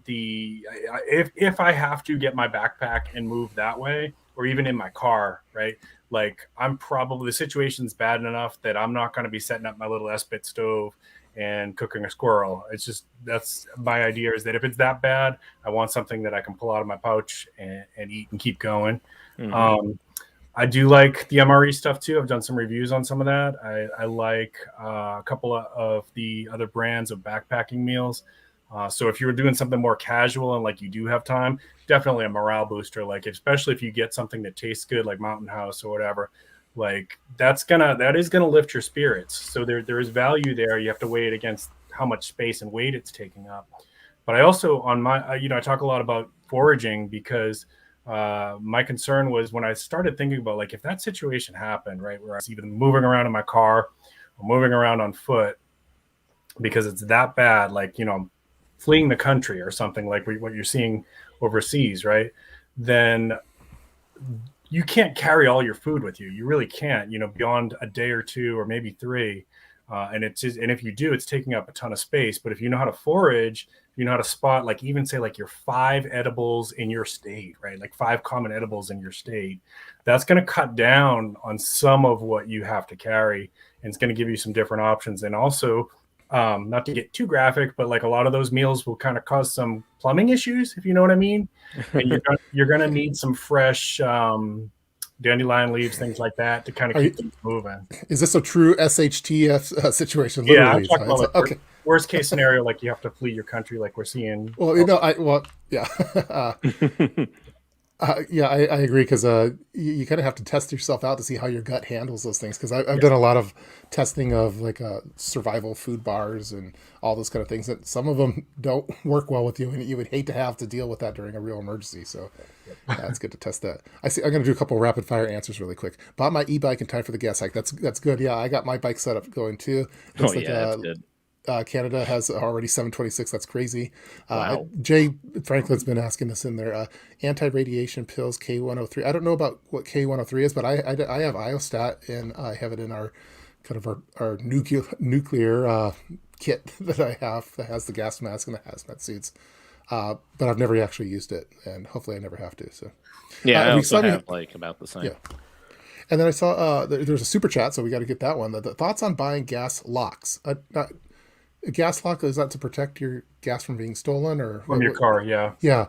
if I have to get my backpack and move that way, or even in my car, right? Like the situation's bad enough that I'm not going to be setting up my little S-bit stove and cooking a squirrel. It's just, that's my idea, is that if it's that bad, I want something that I can pull out of my pouch and eat and keep going. Mm-hmm. I do like the MRE stuff too. I've done some reviews on some of that. I like a couple of the other brands of backpacking meals. So if you're doing something more casual and like you do have time, definitely a morale booster. Like especially if you get something that tastes good, like Mountain House or whatever, like that is gonna lift your spirits. So there is value there. You have to weigh it against how much space and weight it's taking up. But I also I talk a lot about foraging because my concern was when I started thinking about like if that situation happened, right, where I was even moving around in my car or moving around on foot because it's that bad, like fleeing the country or something like what you're seeing overseas, right? Then you can't carry all your food with you. You really can't, beyond a day or two or maybe 3. And if you do, it's taking up a ton of space. But if you know how to forage, you know how to spot, like even say like your 5 edibles in your state, right? Like 5 common edibles in your state. That's going to cut down on some of what you have to carry, and it's going to give you some different options. And also, not to get too graphic, but like a lot of those meals will kind of cause some plumbing issues, if you know what I mean. And you're going to need some fresh dandelion leaves, things like that, to kind of Are you, keep things moving. is this a true SHTF situation? Yeah, I'm Literally, talking about like okay. worst case scenario, like you have to flee your country, like we're seeing. Well, yeah. Yeah, I agree because you kind of have to test yourself out to see how your gut handles those things. Because I've done a lot of testing of like survival food bars and all those kind of things. That some of them don't work well with you, and you would hate to have to deal with that during a real emergency. So it's good to test that. I see. I'm going to do a couple rapid fire answers really quick. Bought my e-bike in time for the gas hike. That's good. Yeah, I got my bike set up going too. Oh yeah, that's good. Canada has already 726. That's crazy. Wow. Jay Franklin's been asking this in there. Anti-radiation pills K103. I don't know about what K103 is, but I have iostat and I have it in our kind of our nuclear kit that I have that has the gas mask and the hazmat suits. But I've never actually used it, and hopefully I never have to. So Yeah, I also have like about the same. yeah. And then I saw there's a super chat, so we got to get that one. The thoughts on buying gas locks. A gas lock, is that to protect your gas from being stolen or From your car, yeah. Yeah,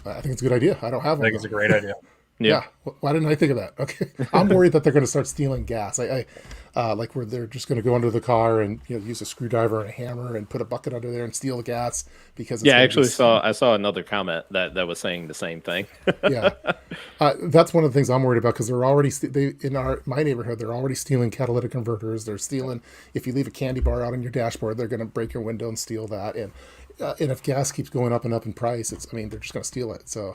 I think it's a good idea. I don't have I one. think it's a great idea. Yeah. Why didn't I think of that? Okay, I'm worried that they're going to start stealing gas. I like where they're just going to go under the car and use a screwdriver and a hammer and put a bucket under there and steal the gas because it's Yeah, I saw another comment that was saying the same thing. Yeah, that's one of the things I'm worried about because they're already in my neighborhood. They're already stealing catalytic converters. They're stealing if you leave a candy bar out on your dashboard, they're going to break your window and steal that. And if gas keeps going up and up in price, they're just going to steal it. So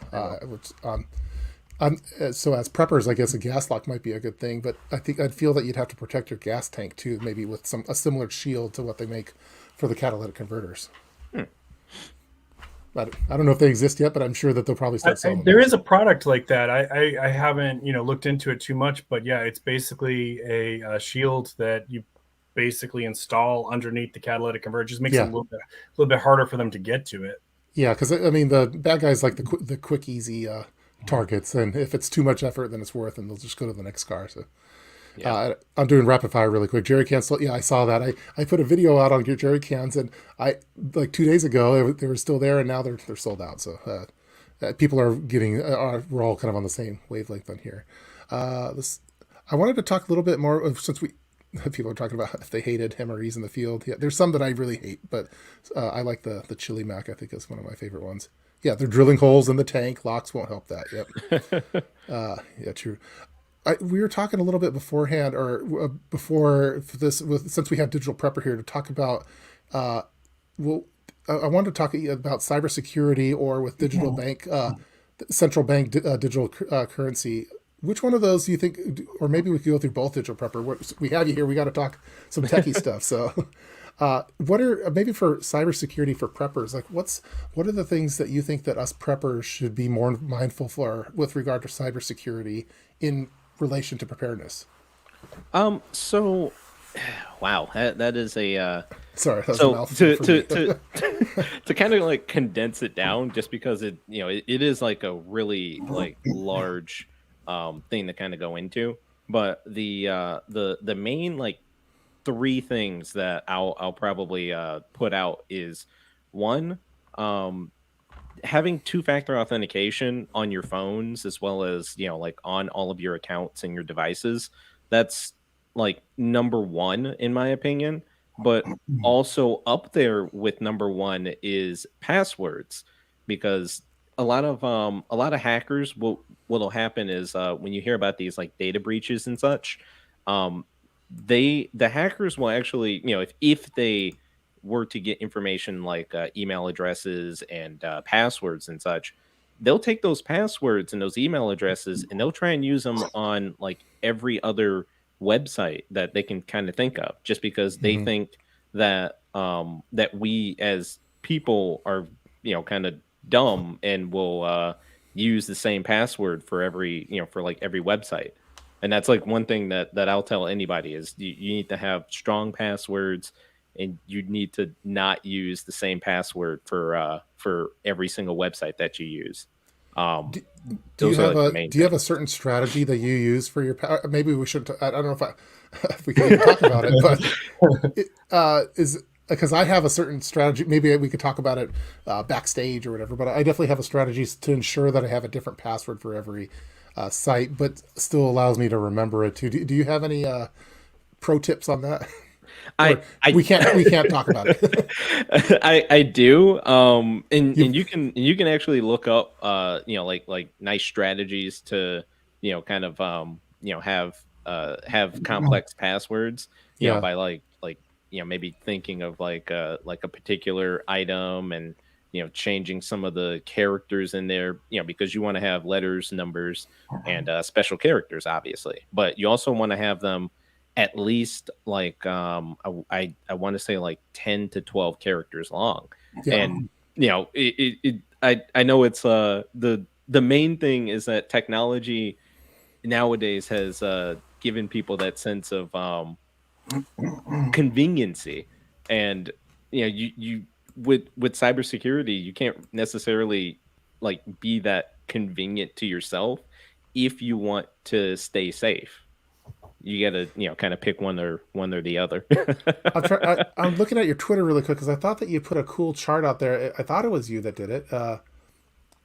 so as preppers, I guess a gas lock might be a good thing, but I think I'd feel that you'd have to protect your gas tank too, maybe with a similar shield to what they make for the catalytic converters. I don't know if they exist yet, but I'm sure that they'll probably start selling. There is a product like that. I haven't looked into it too much, but yeah, it's basically a shield that you basically install underneath the catalytic converter. It just makes it a little bit harder for them to get to it. Yeah, because I mean the bad guys like the quick easy targets, and if it's too much effort, then it's worth, and they'll just go to the next car. So. Yeah. I'm doing rapid fire really quick. Jerry cans. Yeah, I saw that. I put a video out on your jerry cans, and I like 2 days ago they were still there, and now they're sold out. So people are getting. We're all kind of on the same wavelength on here. I wanted to talk a little bit more since people are talking about if they hated MREs in the field. Yeah, there's some that I really hate, but I like the chili mac. I think is one of my favorite ones. Yeah, they're drilling holes in the tank. Locks won't help that. Yep. Yeah, true. We were talking a little bit beforehand, or before this, since we have Digital Prepper here to talk about. I wanted to talk about cybersecurity or with digital bank, central bank digital currency. Which one of those do you think, or maybe we could go through both Digital Prepper? We have you here. We got to talk some techie stuff. So, what are maybe for cybersecurity for preppers? Like, what are the things that you think that us preppers should be more mindful for with regard to cybersecurity in relation to preparedness? So wow, that is a sorry. That was so a mouthful to kind of like condense it down, just because it is like a really like large thing to kind of go into, but the main like three things that I'll probably put out is one, having two-factor authentication on your phones, as well as like on all of your accounts and your devices. That's like number one in my opinion. But also up there with number one is passwords, because a lot of hackers what'll happen is when you hear about these like data breaches and such, the hackers will actually, if they were to get information like email addresses and passwords and such, they'll take those passwords and those email addresses and they'll try and use them on like every other website that they can kind of think of, just because they think that that we as people are kind of dumb and will use the same password for every for like every website. And that's like one thing that I'll tell anybody is you need to have strong passwords, and you need to not use the same password for every single website that you use. Do you have a certain strategy that you use for your maybe we should I don't know if we can even talk about it, but is because I have a certain strategy. Maybe we could talk about it backstage or whatever, but I definitely have a strategy to ensure that I have a different password for every site, but still allows me to remember it too. Do you have any pro tips on that? Or I we can't talk about it. I do. And You, you can actually look up like nice strategies to kind of have complex passwords, yeah, by like maybe thinking of like a particular item, and changing some of the characters in there, because you want to have letters, numbers, and special characters, obviously, but you also want to have them at least like I want to say like 10 to 12 characters long. yeah, And I know it's the main thing is that technology nowadays has given people that sense of conveniency. And you with cybersecurity, you can't necessarily like be that convenient to yourself if you want to stay safe. You got to kind of pick one or the other. I'm looking at your Twitter really quick because I thought that you put a cool chart out there. I thought it was you that did it,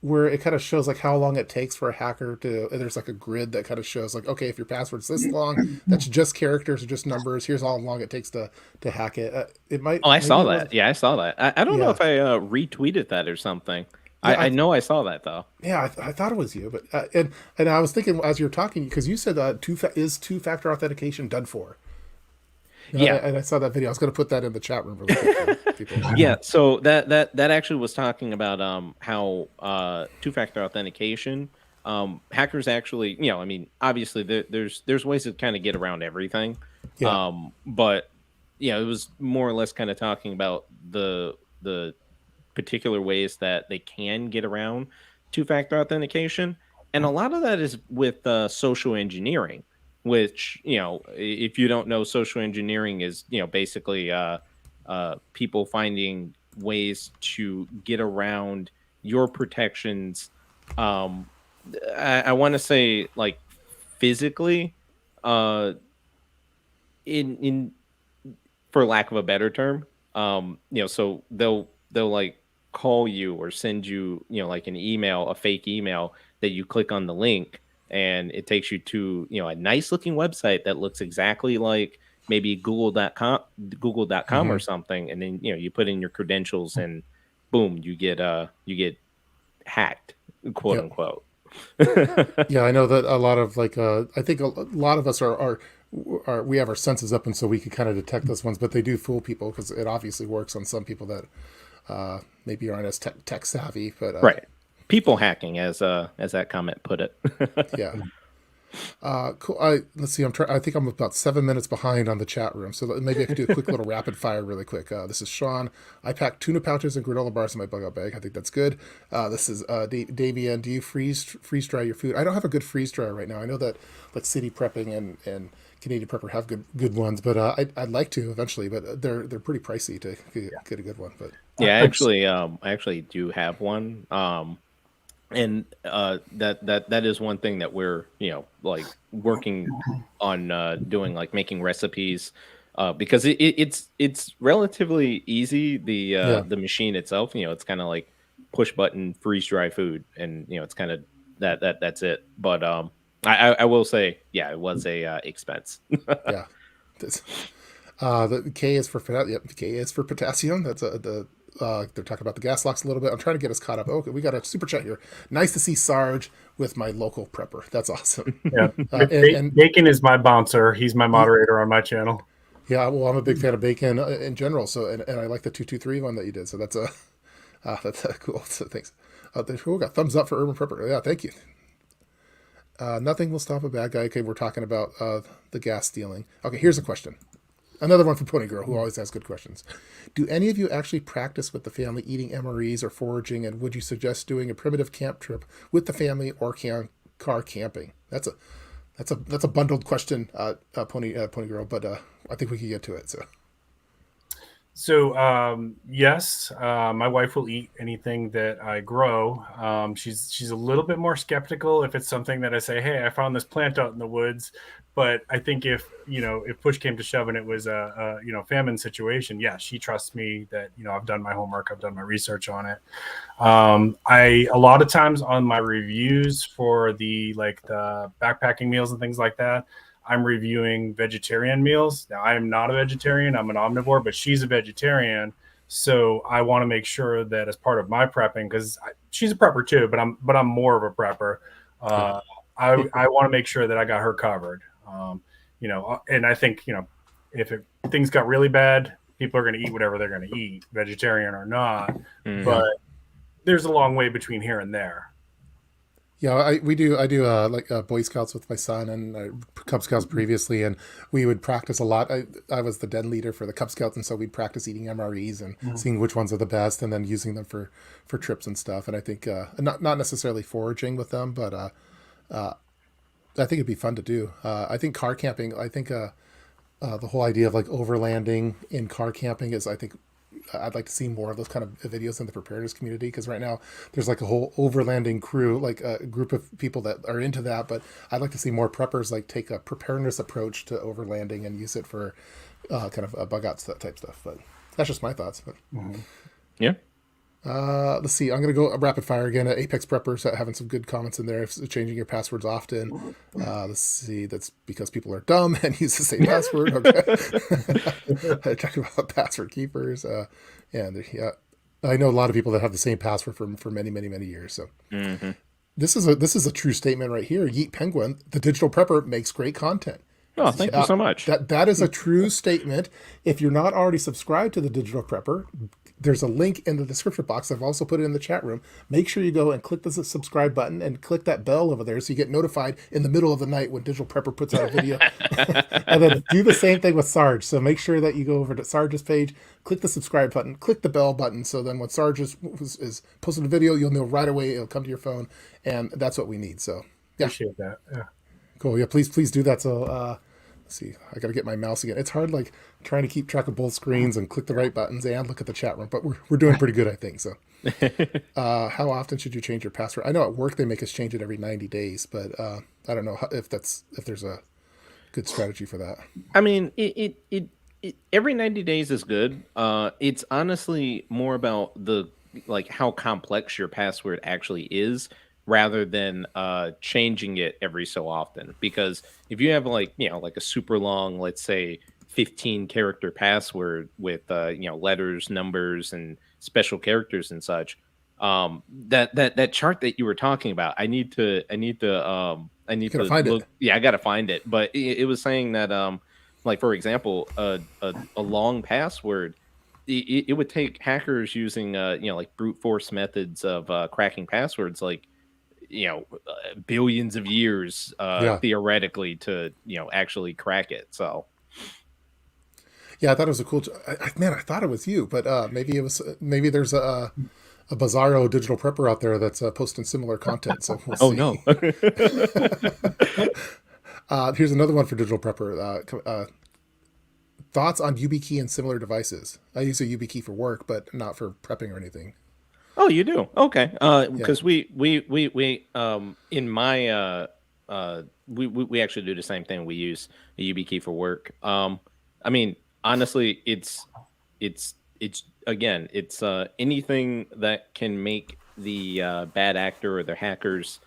where it kind of shows like how long it takes for a hacker to. And there's like a grid that kind of shows like, okay, if your password's this long, that's just characters or just numbers. Here's how long it takes to hack it. It might Oh, I maybe saw it was that. Yeah, I saw that. I don't know yeah if I retweeted that or something. yeah I know I saw that though. yeah. I thought it was you, but and I was thinking as you were talking because you said is two-factor authentication done for. Yeah, And I saw that video. I was going to put that in the chat room really quick for people. yeah. So that actually was talking about how two-factor authentication, hackers actually, I mean, obviously there's ways to kind of get around everything. Yeah, But it was more or less kind of talking about the particular ways that they can get around two-factor authentication, and a lot of that is with social engineering, which if you don't know, social engineering is basically people finding ways to get around your protections. um I want to say like physically, uh in for lack of a better term. So they'll like call you or send you, like an email, a fake email, that you click on the link, and it takes you to, a nice looking website that looks exactly like maybe google.com or hmm something. And then, you put in your credentials, and boom, you get hacked, quote yep. unquote. Yeah, I know that a lot of like I think a lot of us are we have our senses up, and so we can kind of detect those ones, but they do fool people because it obviously works on some people that maybe aren't as tech savvy. But Right. People hacking, as that comment put it. yeah, cool. Let's see. I think I'm about 7 minutes behind on the chat room, so maybe I could do a quick little rapid fire really quick. This is Sean. I pack tuna pouches and granola bars in my bug out bag. I think that's good. This is Damien. Do you freeze dry your food? I don't have a good freeze dryer right now. I know that like City Prepping and Canadian Prepper have good ones, but I'd like to eventually. But they're pretty pricey to get a good one. But Yeah, I actually do have one. And that is one thing that we're like working on doing, like making recipes, because it's relatively easy. yeah, The machine itself, it's kind of like push button freeze dry food, and it's kind of that's it. But I will say, yeah, it was a expense. yeah. This, the K is for yep. K is for potassium. That's they're talking about the gas locks a little bit. I'm trying to get us caught up. Okay, we got a super chat here. Nice to see Sarge with my local prepper. That's awesome. Yeah, And Bacon is my bouncer. He's my moderator on my channel. yeah, well, I'm a big fan of bacon in general. So and I like the 223 one that you did. So that's cool. So thanks. We got thumbs up for Urban Prepper. Yeah, thank you. Nothing will stop a bad guy. Okay, we're talking about the gas stealing. Okay, here's a question. Another one from Pony Girl, who always has good questions. Do any of you actually practice with the family eating MREs or foraging, and would you suggest doing a primitive camp trip with the family or car camping? That's a bundled question, Pony Girl, but I think we can get to it. So So yes, my wife will eat anything that I grow. She's a little bit more skeptical if it's something that I say, "Hey, I found this plant out in the woods." But I think if push came to shove and it was a famine situation, yeah, she trusts me that I've done my homework, I've done my research on it. I a lot of times on my reviews for the backpacking meals and things like that, I'm reviewing vegetarian meals. Now, I am not a vegetarian, I'm an omnivore, but she's a vegetarian. So I want to make sure that as part of my prepping, because she's a prepper too, but I'm more of a prepper. Uh, I want to make sure that I got her covered. And I think if things got really bad, people are going to eat whatever they're going to eat, vegetarian or not. But there's a long way between here and there. Yeah, I do like Boy Scouts with my son and Cub Scouts previously, and we would practice a lot. I was the den leader for the Cub Scouts, and so we'd practice eating MREs and seeing which ones are the best, and then using them for trips and stuff. And I think not necessarily foraging with them, but I think it'd be fun to do. I think car camping. I think the whole idea of like overlanding in car camping is, I think, I'd like to see more of those kind of videos in the preparedness community, because right now there's like a whole overlanding crew, like a group of people that are into that. But I'd like to see more preppers like take a preparedness approach to overlanding and use it for kind of bug outs, that type stuff. But that's just my thoughts. But Yeah. let's see. I'm going to go rapid fire again. Apex Preppers having some good comments in there. Changing your passwords often. Let's see. That's because people are dumb and use the same password. Okay. Talking about password keepers. Yeah, I know a lot of people that have the same password for many, many, many years. So this is a true statement right here. Yeet Penguin, the digital prepper, makes great content. Oh, thank you so much. That is a true statement. If you're not already subscribed to the Digital Prepper, there's a link in the description box. I've also put it in the chat room. Make sure you go and click the subscribe button and click that bell over there so you get notified in the middle of the night when Digital Prepper puts out a video. And then do the same thing with Sarge. So make sure that you go over to Sarge's page, click the subscribe button, click the bell button. So then when Sarge is posting a video, you'll know right away. It'll come to your phone. And that's what we need. So yeah. Appreciate that. Yeah. Cool. Yeah, please do that. So let's see. I got to get my mouse again. It's hard, like trying to keep track of both screens and click the right buttons and look at the chat room. But we're doing pretty good, I think. So, how often should you change your password? I know at work they make us change it every 90 days, but I don't know if there's a good strategy for that. I mean, it every 90 days is good. It's honestly more about how complex your password actually is, rather than changing it every so often. Because if you have like a super long, let's say 15 character password with letters, numbers, and special characters and such, that chart that you were talking about, I need to find look. it. Yeah, I gotta find it. But it was saying that like, for example, a long password, it would take hackers using like brute force methods of cracking passwords, like billions of years theoretically to actually crack it. So yeah, I thought it was a cool. I thought it was you, but maybe there's a Bizarro digital prepper out there that's posting similar content. So we'll see. no. Here's another one for digital prepper. Thoughts on YubiKey and similar devices? I use a YubiKey for work, but not for prepping or anything. Oh, you do? Okay. Because we in my we actually do the same thing. We use a YubiKey for work. I mean, honestly, it's again, it's anything that can make the bad actor or the hacker's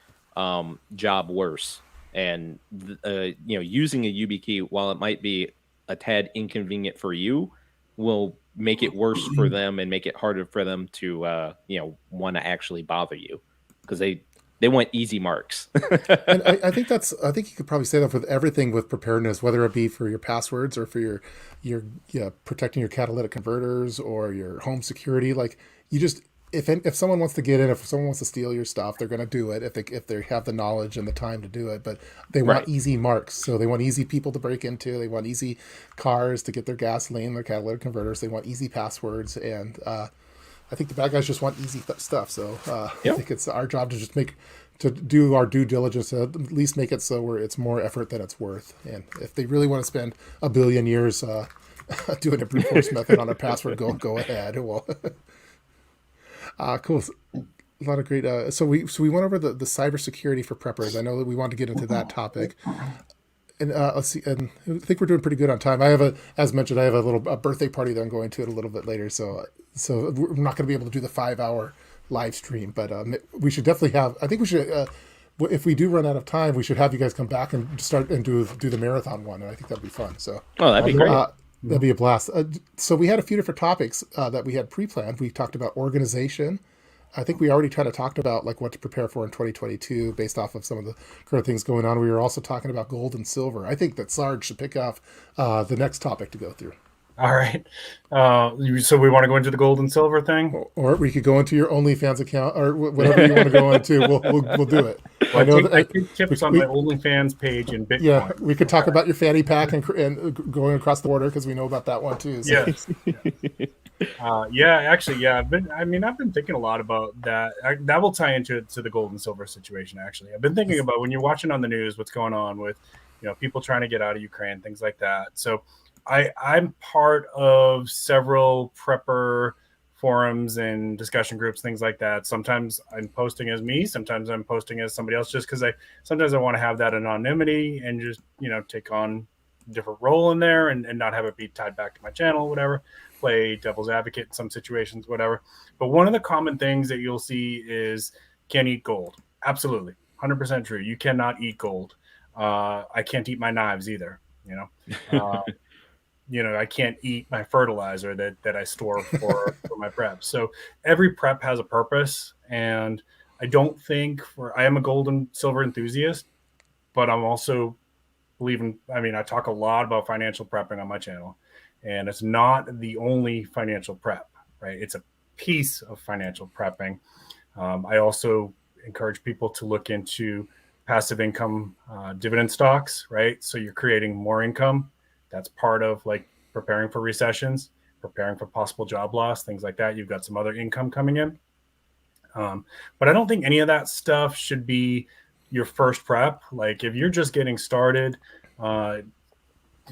job worse. And using a YubiKey, while it might be a tad inconvenient for you, will make it worse for them and make it harder for them to want to actually bother you, because they want easy marks. And I think you could probably say that for everything with preparedness, whether it be for your passwords or for your protecting your catalytic converters or your home security. Like, you just, if someone wants to get in, if someone wants to steal your stuff, they're going to do it if they have the knowledge and the time to do it. But they want easy marks, so they want easy people to break into. They want easy cars to get their gasoline, their catalytic converters. They want easy passwords, and I think the bad guys just want easy stuff. So I think it's our job to do our due diligence to at least make it so where it's more effort than it's worth. And if they really want to spend a billion years doing a brute force method on a password, go ahead. Well, cool. A lot of great. So we went over the cybersecurity for preppers. I know that we want to get into that topic, and let's see. And I think we're doing pretty good on time. As mentioned, I have a birthday party that I'm going to a little bit later. So we're not going to be able to do the 5 hour live stream, but we should definitely have. I think we should. If we do run out of time, we should have you guys come back and start and do the marathon one, and I think that'd be fun. So, Oh, that'd be great. that'd be a blast. So we had a few different topics that we had pre-planned. We talked about organization. I think we already kind of talked about like what to prepare for in 2022 based off of some of the current things going on. We were also talking about gold and silver. I think that Sarge should pick off the next topic to go through. All right. So we want to go into the gold and silver thing? Or we could go into your OnlyFans account or whatever you want to go into. We'll do it. Well, I take tips on my OnlyFans page in Bitcoin. Yeah, we could talk about your fanny pack and going across the border because we know about that one too. So. Yes. I've been thinking a lot about that. That will tie into the gold and silver situation. Actually, I've been thinking about when you're watching on the news what's going on with, people trying to get out of Ukraine, things like that. So I'm part of several prepper forums and discussion groups, things like that. Sometimes I'm posting as me, sometimes I'm posting as somebody else, just because sometimes I want to have that anonymity and just take on a different role in there and not have it be tied back to my channel, whatever. Play devil's advocate in some situations, whatever. But one of the common things that you'll see is can't eat gold. Absolutely, 100% true. You cannot eat gold. I can't eat my knives either. I can't eat my fertilizer that I store for my prep. So every prep has a purpose. And I don't think I am a gold and silver enthusiast, but I'm also I talk a lot about financial prepping on my channel, and it's not the only financial prep, right? It's a piece of financial prepping. I also encourage people to look into passive income dividend stocks, right? So you're creating more income. That's part of like preparing for recessions, preparing for possible job loss, things like that. You've got some other income coming in. But I don't think any of that stuff should be your first prep. Like if you're just getting started,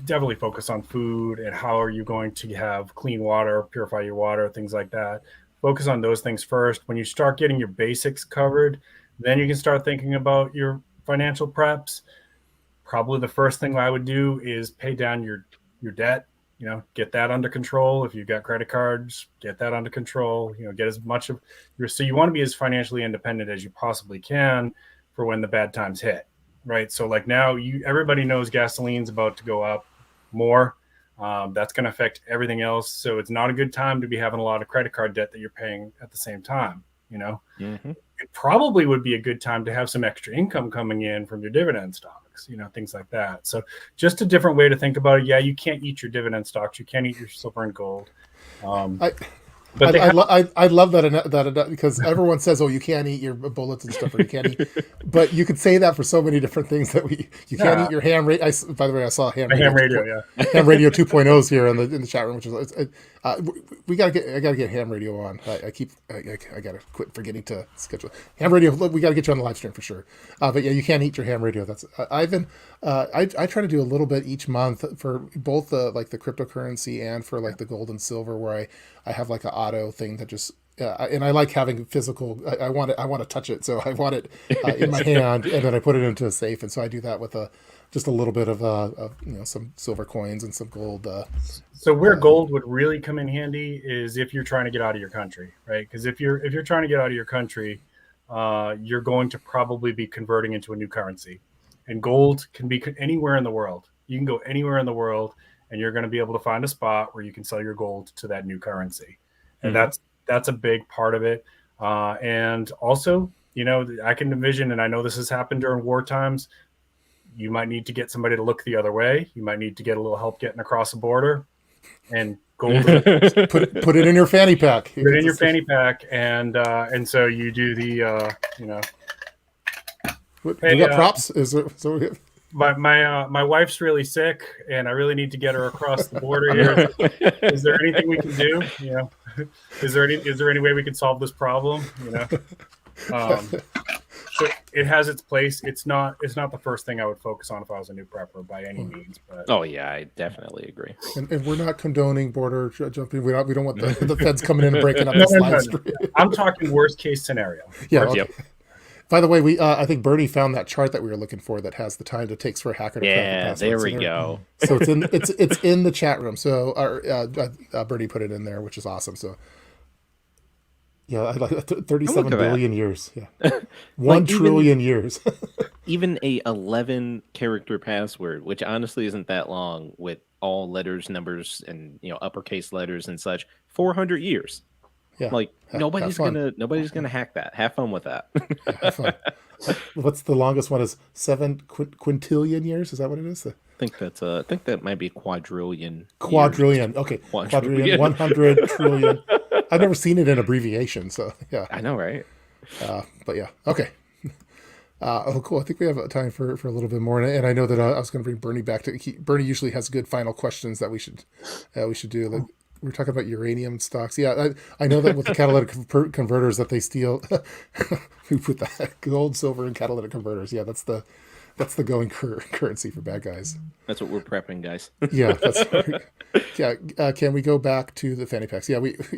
definitely focus on food and how are you going to have clean water, purify your water, things like that. Focus on those things first. When you start getting your basics covered, then you can start thinking about your financial preps. Probably the first thing I would do is pay down your debt, get that under control. If you've got credit cards, get that under control, get as much of so you want to be as financially independent as you possibly can for when the bad times hit, right? So like now everybody knows gasoline's about to go up more. That's going to affect everything else. So it's not a good time to be having a lot of credit card debt that you're paying at the same time, Mm-hmm. It probably would be a good time to have some extra income coming in from your dividend stocks, things like that. So just a different way to think about it. Yeah, you can't eat your dividend stocks. You can't eat your silver and gold. I love that because everyone says, "Oh, you can't eat your bullets and stuff, or you can't eat." But you could say that for so many different things that you can't eat your ham radio. By the way, I saw ham radio 2.0s here in the chat room, which is I gotta get ham radio on. I gotta quit forgetting to schedule ham radio. Look, we gotta get you on the live stream for sure. But yeah, you can't eat your ham radio. That's I try to do a little bit each month for both like the cryptocurrency and for like the gold and silver, where I have like an auto thing that just and I like having physical. I want to touch it, so I want it in my hand, and then I put it into a safe, and so I do that with just a little bit of some silver coins and some gold. So where gold would really come in handy is if you're trying to get out of your country, right? Because if you're trying to get out of your country, you're going to probably be converting into a new currency, and gold can be anywhere in the world. You can go anywhere in the world, and you're going to be able to find a spot where you can sell your gold to that new currency, and that's a big part of it. And also, I can envision, and I know this has happened during war times. You might need to get somebody to look the other way. You might need to get a little help getting across the border, and gold. put it in your fanny pack. Put it in your fanny pack, and so you do the you got props? Is there? So my wife's really sick, and I really need to get her across the border here. Is there anything we can do? Is there any way we can solve this problem? So it has its place. It's not the first thing I would focus on if I was a new prepper by any means. But Oh yeah, I definitely agree. And we're not condoning border jumping. We don't want the feds coming in and breaking up no, this no, live no, stream. no. I'm talking worst case scenario. Yeah. Worst- Okay. Yep. By the way, we I think Bernie found that chart that we were looking for that has the time it takes for a hacker to crack the Yeah, password. there So we go. So it's in the chat room. So Bernie put it in there, which is awesome. So yeah, I like 37 at billion years. Yeah, 1 trillion years. Even a 11 character password, which honestly isn't that long, with all letters, numbers, and uppercase letters and such, 400 years. Yeah, Like nobody's fun. gonna hack that. Have fun with that. Yeah, have fun. What's the longest one? Is 7 quintillion years? Is that what it is? I think that might be quadrillion. Quadrillion. Years. Okay, Quadrillion. 100 trillion. I've never seen it in abbreviation, so yeah. I know, right? But yeah, okay. Oh, cool. I think we have time for a little bit more, and I know that I was going to bring Bernie back to. Bernie usually has good final questions that we should do. Like we're talking about uranium stocks. Yeah, I know that with the catalytic converters that they steal. We put that gold, silver, and catalytic converters. Yeah, that's the going currency for bad guys. That's what we're prepping, guys. Yeah, that's yeah. Can we go back to the fanny packs? Yeah, let's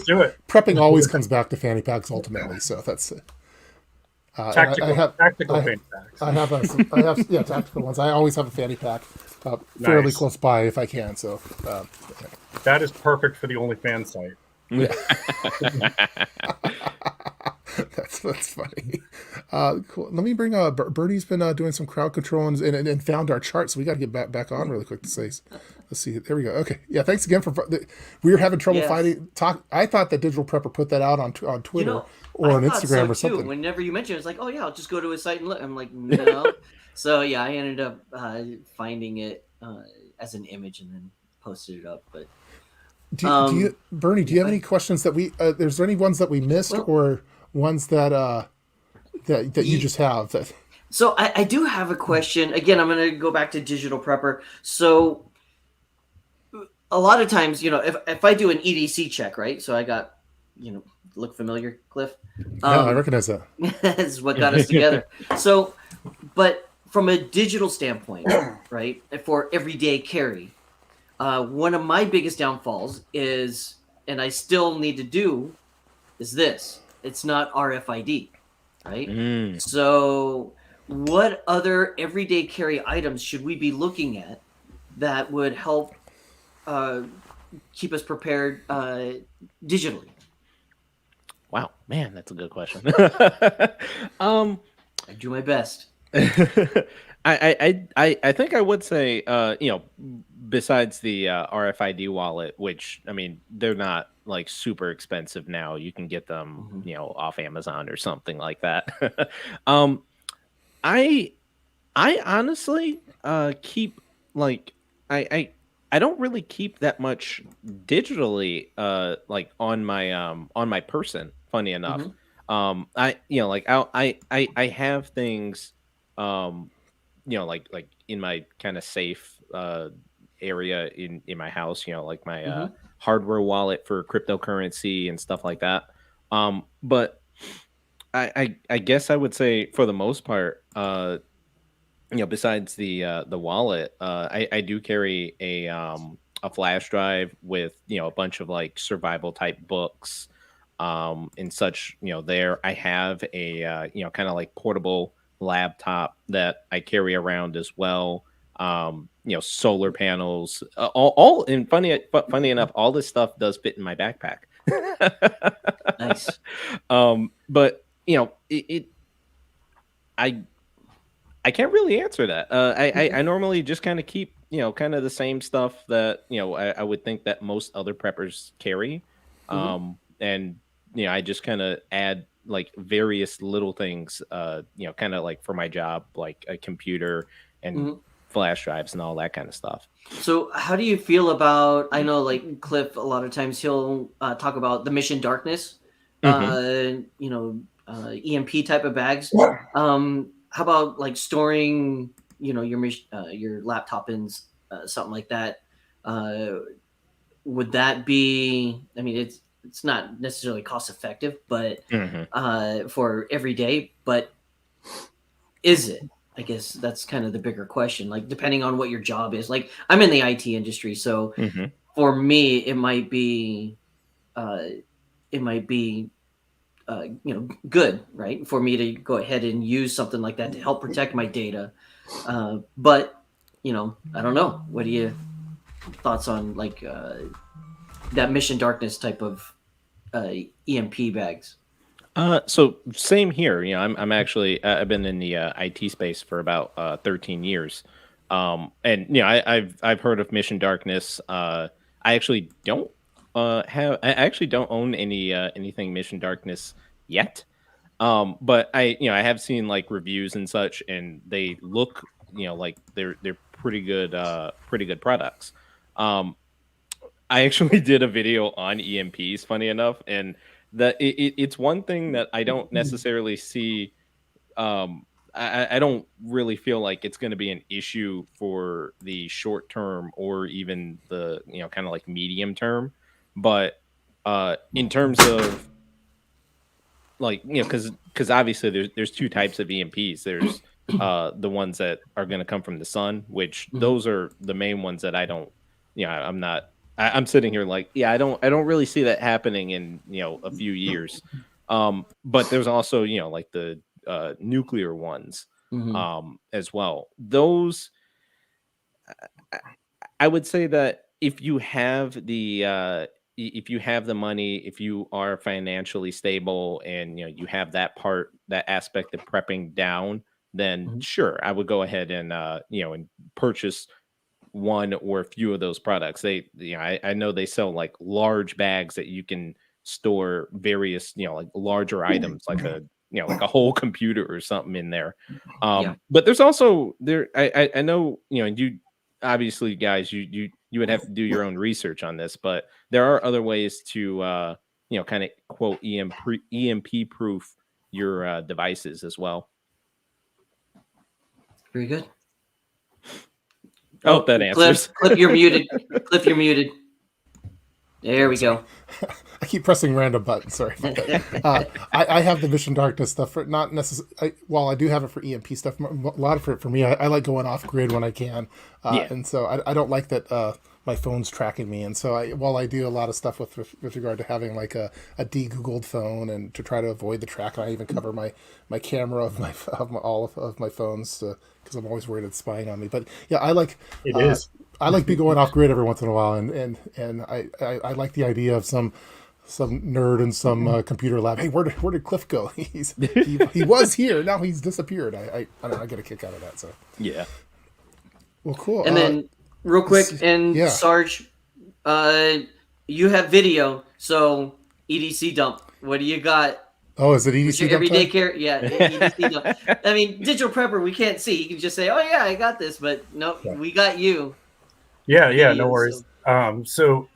do it. Prepping always comes back to fanny packs ultimately. So that's tactical fanny packs. I have tactical ones. I always have a fanny pack fairly close by if I can. So that is perfect for the OnlyFans site. Yeah. That's funny. Cool. Let me bring Bernie's been doing some crowd control and found our chart, so we got to get back on really quick to say. Let's see. There we go. Okay. Yeah. Thanks again we were having trouble finding talk. I thought that Digital Prepper put that out on Twitter or on Instagram or something. Whenever you mentioned it, it's like, oh yeah, I'll just go to his site and look. I'm like, no. So yeah, I ended up finding it as an image and then posted it up. But Bernie, do you have any questions that is there any ones that we missed or ones that you just have that? So I do have a question. Again, I'm going to go back to Digital Prepper. So a lot of times, if I do an EDC check, right? So I got, look familiar, Cliff? Yeah, I recognize that. That's what got us together. So, but from a digital standpoint, right, for everyday carry, one of my biggest downfalls is, and I still need to do, is this. It's not RFID, right? So what other everyday carry items should we be looking at that would help keep us prepared digitally? Wow, man, that's a good question. I do my best. I think I would say, besides the RFID wallet, which I mean, they're not like super expensive now. You can get them, off Amazon or something like that. I honestly keep like I don't really keep that much digitally like on my person. Funny enough, I have things like in my kind of safe area in my house, like my hardware wallet for cryptocurrency and stuff like that. But I guess I would say for the most part, besides the wallet, I do carry a flash drive with a bunch of like survival type books and such. There I have a kind of like portable laptop that I carry around as well. Solar panels, all and funny enough, all this stuff does fit in my backpack. Nice. But I can't really answer that. I normally just kind of keep kind of the same stuff that I would think that most other preppers carry, and I just kind of add like various little things, kind of like for my job, like a computer and flash drives and all that kind of stuff. So how do you feel about, I know like Cliff, a lot of times he'll talk about the mission darkness, EMP type of bags. How about like storing, your laptop in something like that? Would that be, I mean, it's not necessarily cost effective, but Mhm. for every day. But is it? I guess that's kind of the bigger question. Like depending on what your job is. Like I'm in the IT industry, so Mhm. for me, uh, it might be good, right, for me to go ahead and use something like that to help protect my data. But I don't know. What are your thoughts on like that mission darkness type of uh, EMP bags? So same here. I'm actually I've been in the IT space for about 13 years, and I've heard of Mission Darkness. I actually don't I actually don't own anything Mission Darkness yet. But I have seen like reviews and such, and they look like they're pretty good products. Um, I actually did a video on EMPs, funny enough, and it's one thing that I don't necessarily see. I don't really feel like it's going to be an issue for the short term or even the kind of like medium term, but in terms of like because obviously there's two types of EMPs. There's the ones that are going to come from the sun, which Mhm. those are the main ones that I don't I'm not I'm sitting here like I don't really see that happening in a few years. But there's also like the nuclear ones Mhm. as well. Those I I would say that if you have if you have the money, if you are financially stable and you have that aspect of prepping down, then Mhm. sure, I would go ahead and and purchase one or a few of those products. I know they sell like large bags that you can store various, like larger items, like like a whole computer or something in there. Yeah. But there's also there, I know, and you obviously guys, you would have to do your own research on this, but there are other ways to, kind of quote EMP proof your devices as well. Very good. I hope Oh, that Cliff, answers. Cliff, you're muted. Cliff, you're muted. There we Sorry. go. I keep pressing random buttons. Sorry about that. I have the Mission Darkness stuff for not necessarily. While I do have it for EMP stuff, a lot of it for me. I like going off grid when I can, Yeah. and so I don't like that my phone's tracking me. And so while I do a lot of stuff with regard to having like a de-googled phone and to try to avoid the track, I even cover my camera of all of my phones because I'm always worried it's spying on me. But yeah, It uh, is. I like be going off grid every once in a while, and I like the idea of some nerd in some computer lab. Hey, where did Cliff go? He was here. Now he's disappeared. I don't know. I get a kick out of that. So Yeah. well, cool. And then, real quick, and yeah. Sarge, uh, you have video, so EDC dump. What do you got? Oh, is it What's your EDC dump everyday time? care? Yeah, EDC dump. I mean, digital prepper, we can't see. You can just say, "Oh yeah, I got this," but no, Yeah. we got you. Yeah, no Video. worries. So So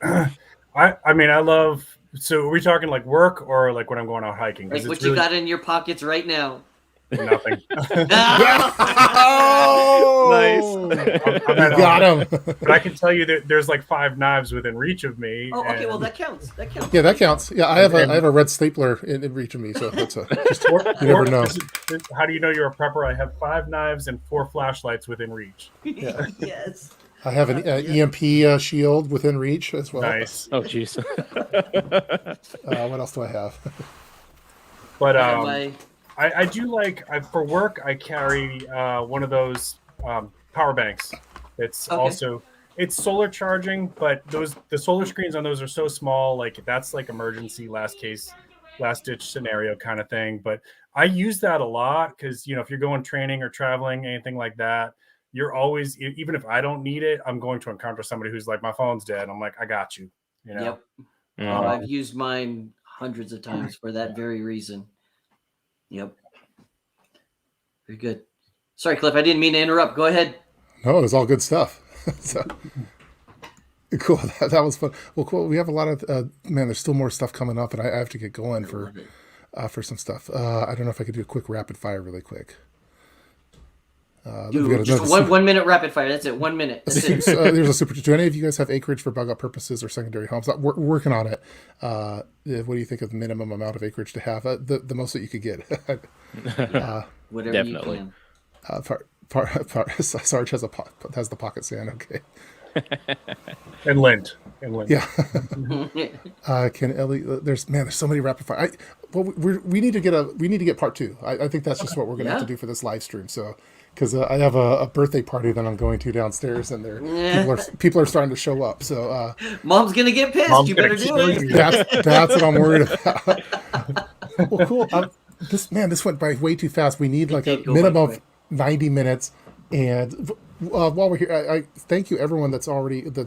I mean, I love. So are we talking like work or like when I'm going out hiking? Because like it's what you really got in your pockets right now. nothing. Yeah. Nice. Oh, I'm you at got home, him. but I can tell you that there's like 5 knives within reach of me. Oh, okay. Well, And that counts. That counts. Yeah, that counts. Yeah, I and have a red stapler in reach of me, so that's just or, you never know. how do you know you're a prepper? I have 5 knives and 4 flashlights within reach. Yeah. Yes. I have an EMP shield within reach as well. Nice. Oh, jeez. What else do I have? But I have my. I do like for work. I carry one of those power banks. It's Okay. also it's solar charging, but the solar screens on those are so small. Like that's like emergency, last ditch scenario kind of thing. But I use that a lot because if you're going training or traveling, anything like that, you're always even if I don't need it, I'm going to encounter somebody who's like, my phone's dead. I'm like, I got you. Yep. Oh, Mhm. I've used mine hundreds of times for that very reason. Yep. Very good. Sorry, Cliff. I didn't mean to interrupt. Go ahead. No, it was all good stuff. So cool. That was fun. Well, cool. We have a lot of man. There's still more stuff coming up, and I have to get going for some stuff. I don't know if I could do a quick rapid fire really quick. Dude, just a 1 minute rapid fire. That's it. 1 minute. That's it. There's a super. Do any of you guys have acreage for bug out purposes or secondary homes? We're working on it. What do you think of the minimum amount of acreage to have? The most that you could get. Whatever Definitely. you can. Sarge has the pocket sand. Okay. And lint. Yeah. Can Ellie? There's so many rapid fire. We need to get part 2. I think that's just what we're gonna have to do for this live stream. So, because I have a birthday party that I'm going to downstairs, and people are starting to show up. So, Mom's gonna get pissed. You better do it. That's what I'm worried about. Well, cool. This went by way too fast. We need like a minimum of 90 minutes. And while we're here, I thank you everyone that's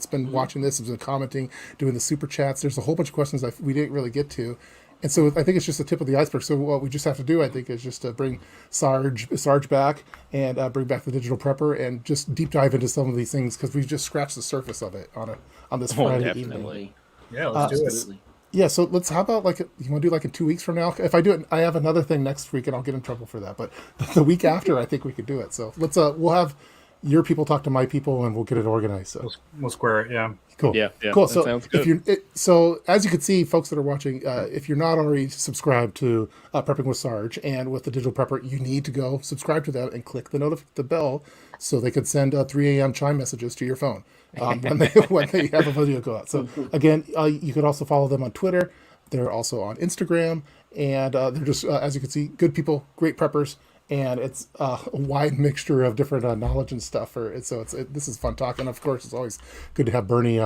been watching this, has been commenting, doing the super chats. There's a whole bunch of questions we didn't really get to. And so I think it's just the tip of the iceberg. So what we just have to do, I think, is just to bring Sarge back and bring back the Digital Prepper and just deep dive into some of these things, because we've just scratched the surface of it on this Friday evening. Yeah, let's do it. Yeah, so how about you want to do like in 2 weeks from now? If I do it, I have another thing next week and I'll get in trouble for that. But the week after, I think we could do it. So we'll have your people talk to my people and we'll get it organized. So we'll square it. Yeah. Cool. Yeah. Cool. That So sounds good. so as you can see, folks that are watching, if you're not already subscribed to Prepping with Sarge and with the Digital Prepper, you need to go subscribe to them and click the bell so they can send 3 a.m. chime messages to your phone when they have a video go out. So again, you could also follow them on Twitter. They're also on Instagram, and they're just, as you can see, good people, great preppers, and it's a wide mixture of different knowledge and stuff. This is fun talking. Of course, it's always good to have Bernie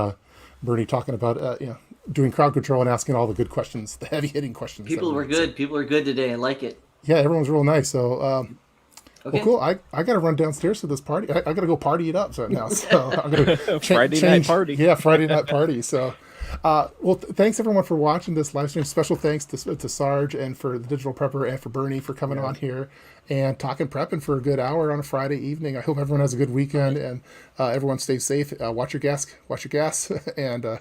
talking about doing crowd control and asking all the good questions, the heavy hitting questions. People were good. People are good today. I like it. Yeah, everyone's real nice. So, Okay. well, cool. I got to run downstairs to this party. I got to go party it up right now. So I'm gonna Friday night party. Yeah, Friday night party. So. Thanks everyone for watching this live stream. Special thanks to Sarge and for the Digital Prepper and for Bernie for coming on here and talking prepping for a good hour on a Friday evening. I hope everyone has a good weekend and everyone stays safe. Watch your gas, and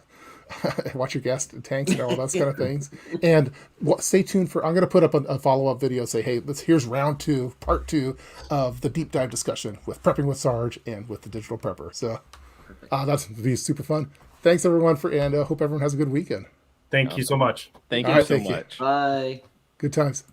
watch your gas tanks and all those kind of things. And stay tuned for. I'm going to put up a follow-up video. Say, hey, here's part 2 of the deep dive discussion with Prepping with Sarge and with the Digital Prepper. So that's going to be super fun. Thanks everyone and hope everyone has a good weekend. Thank you so much. Thank you so thank you. much. Bye. Good times.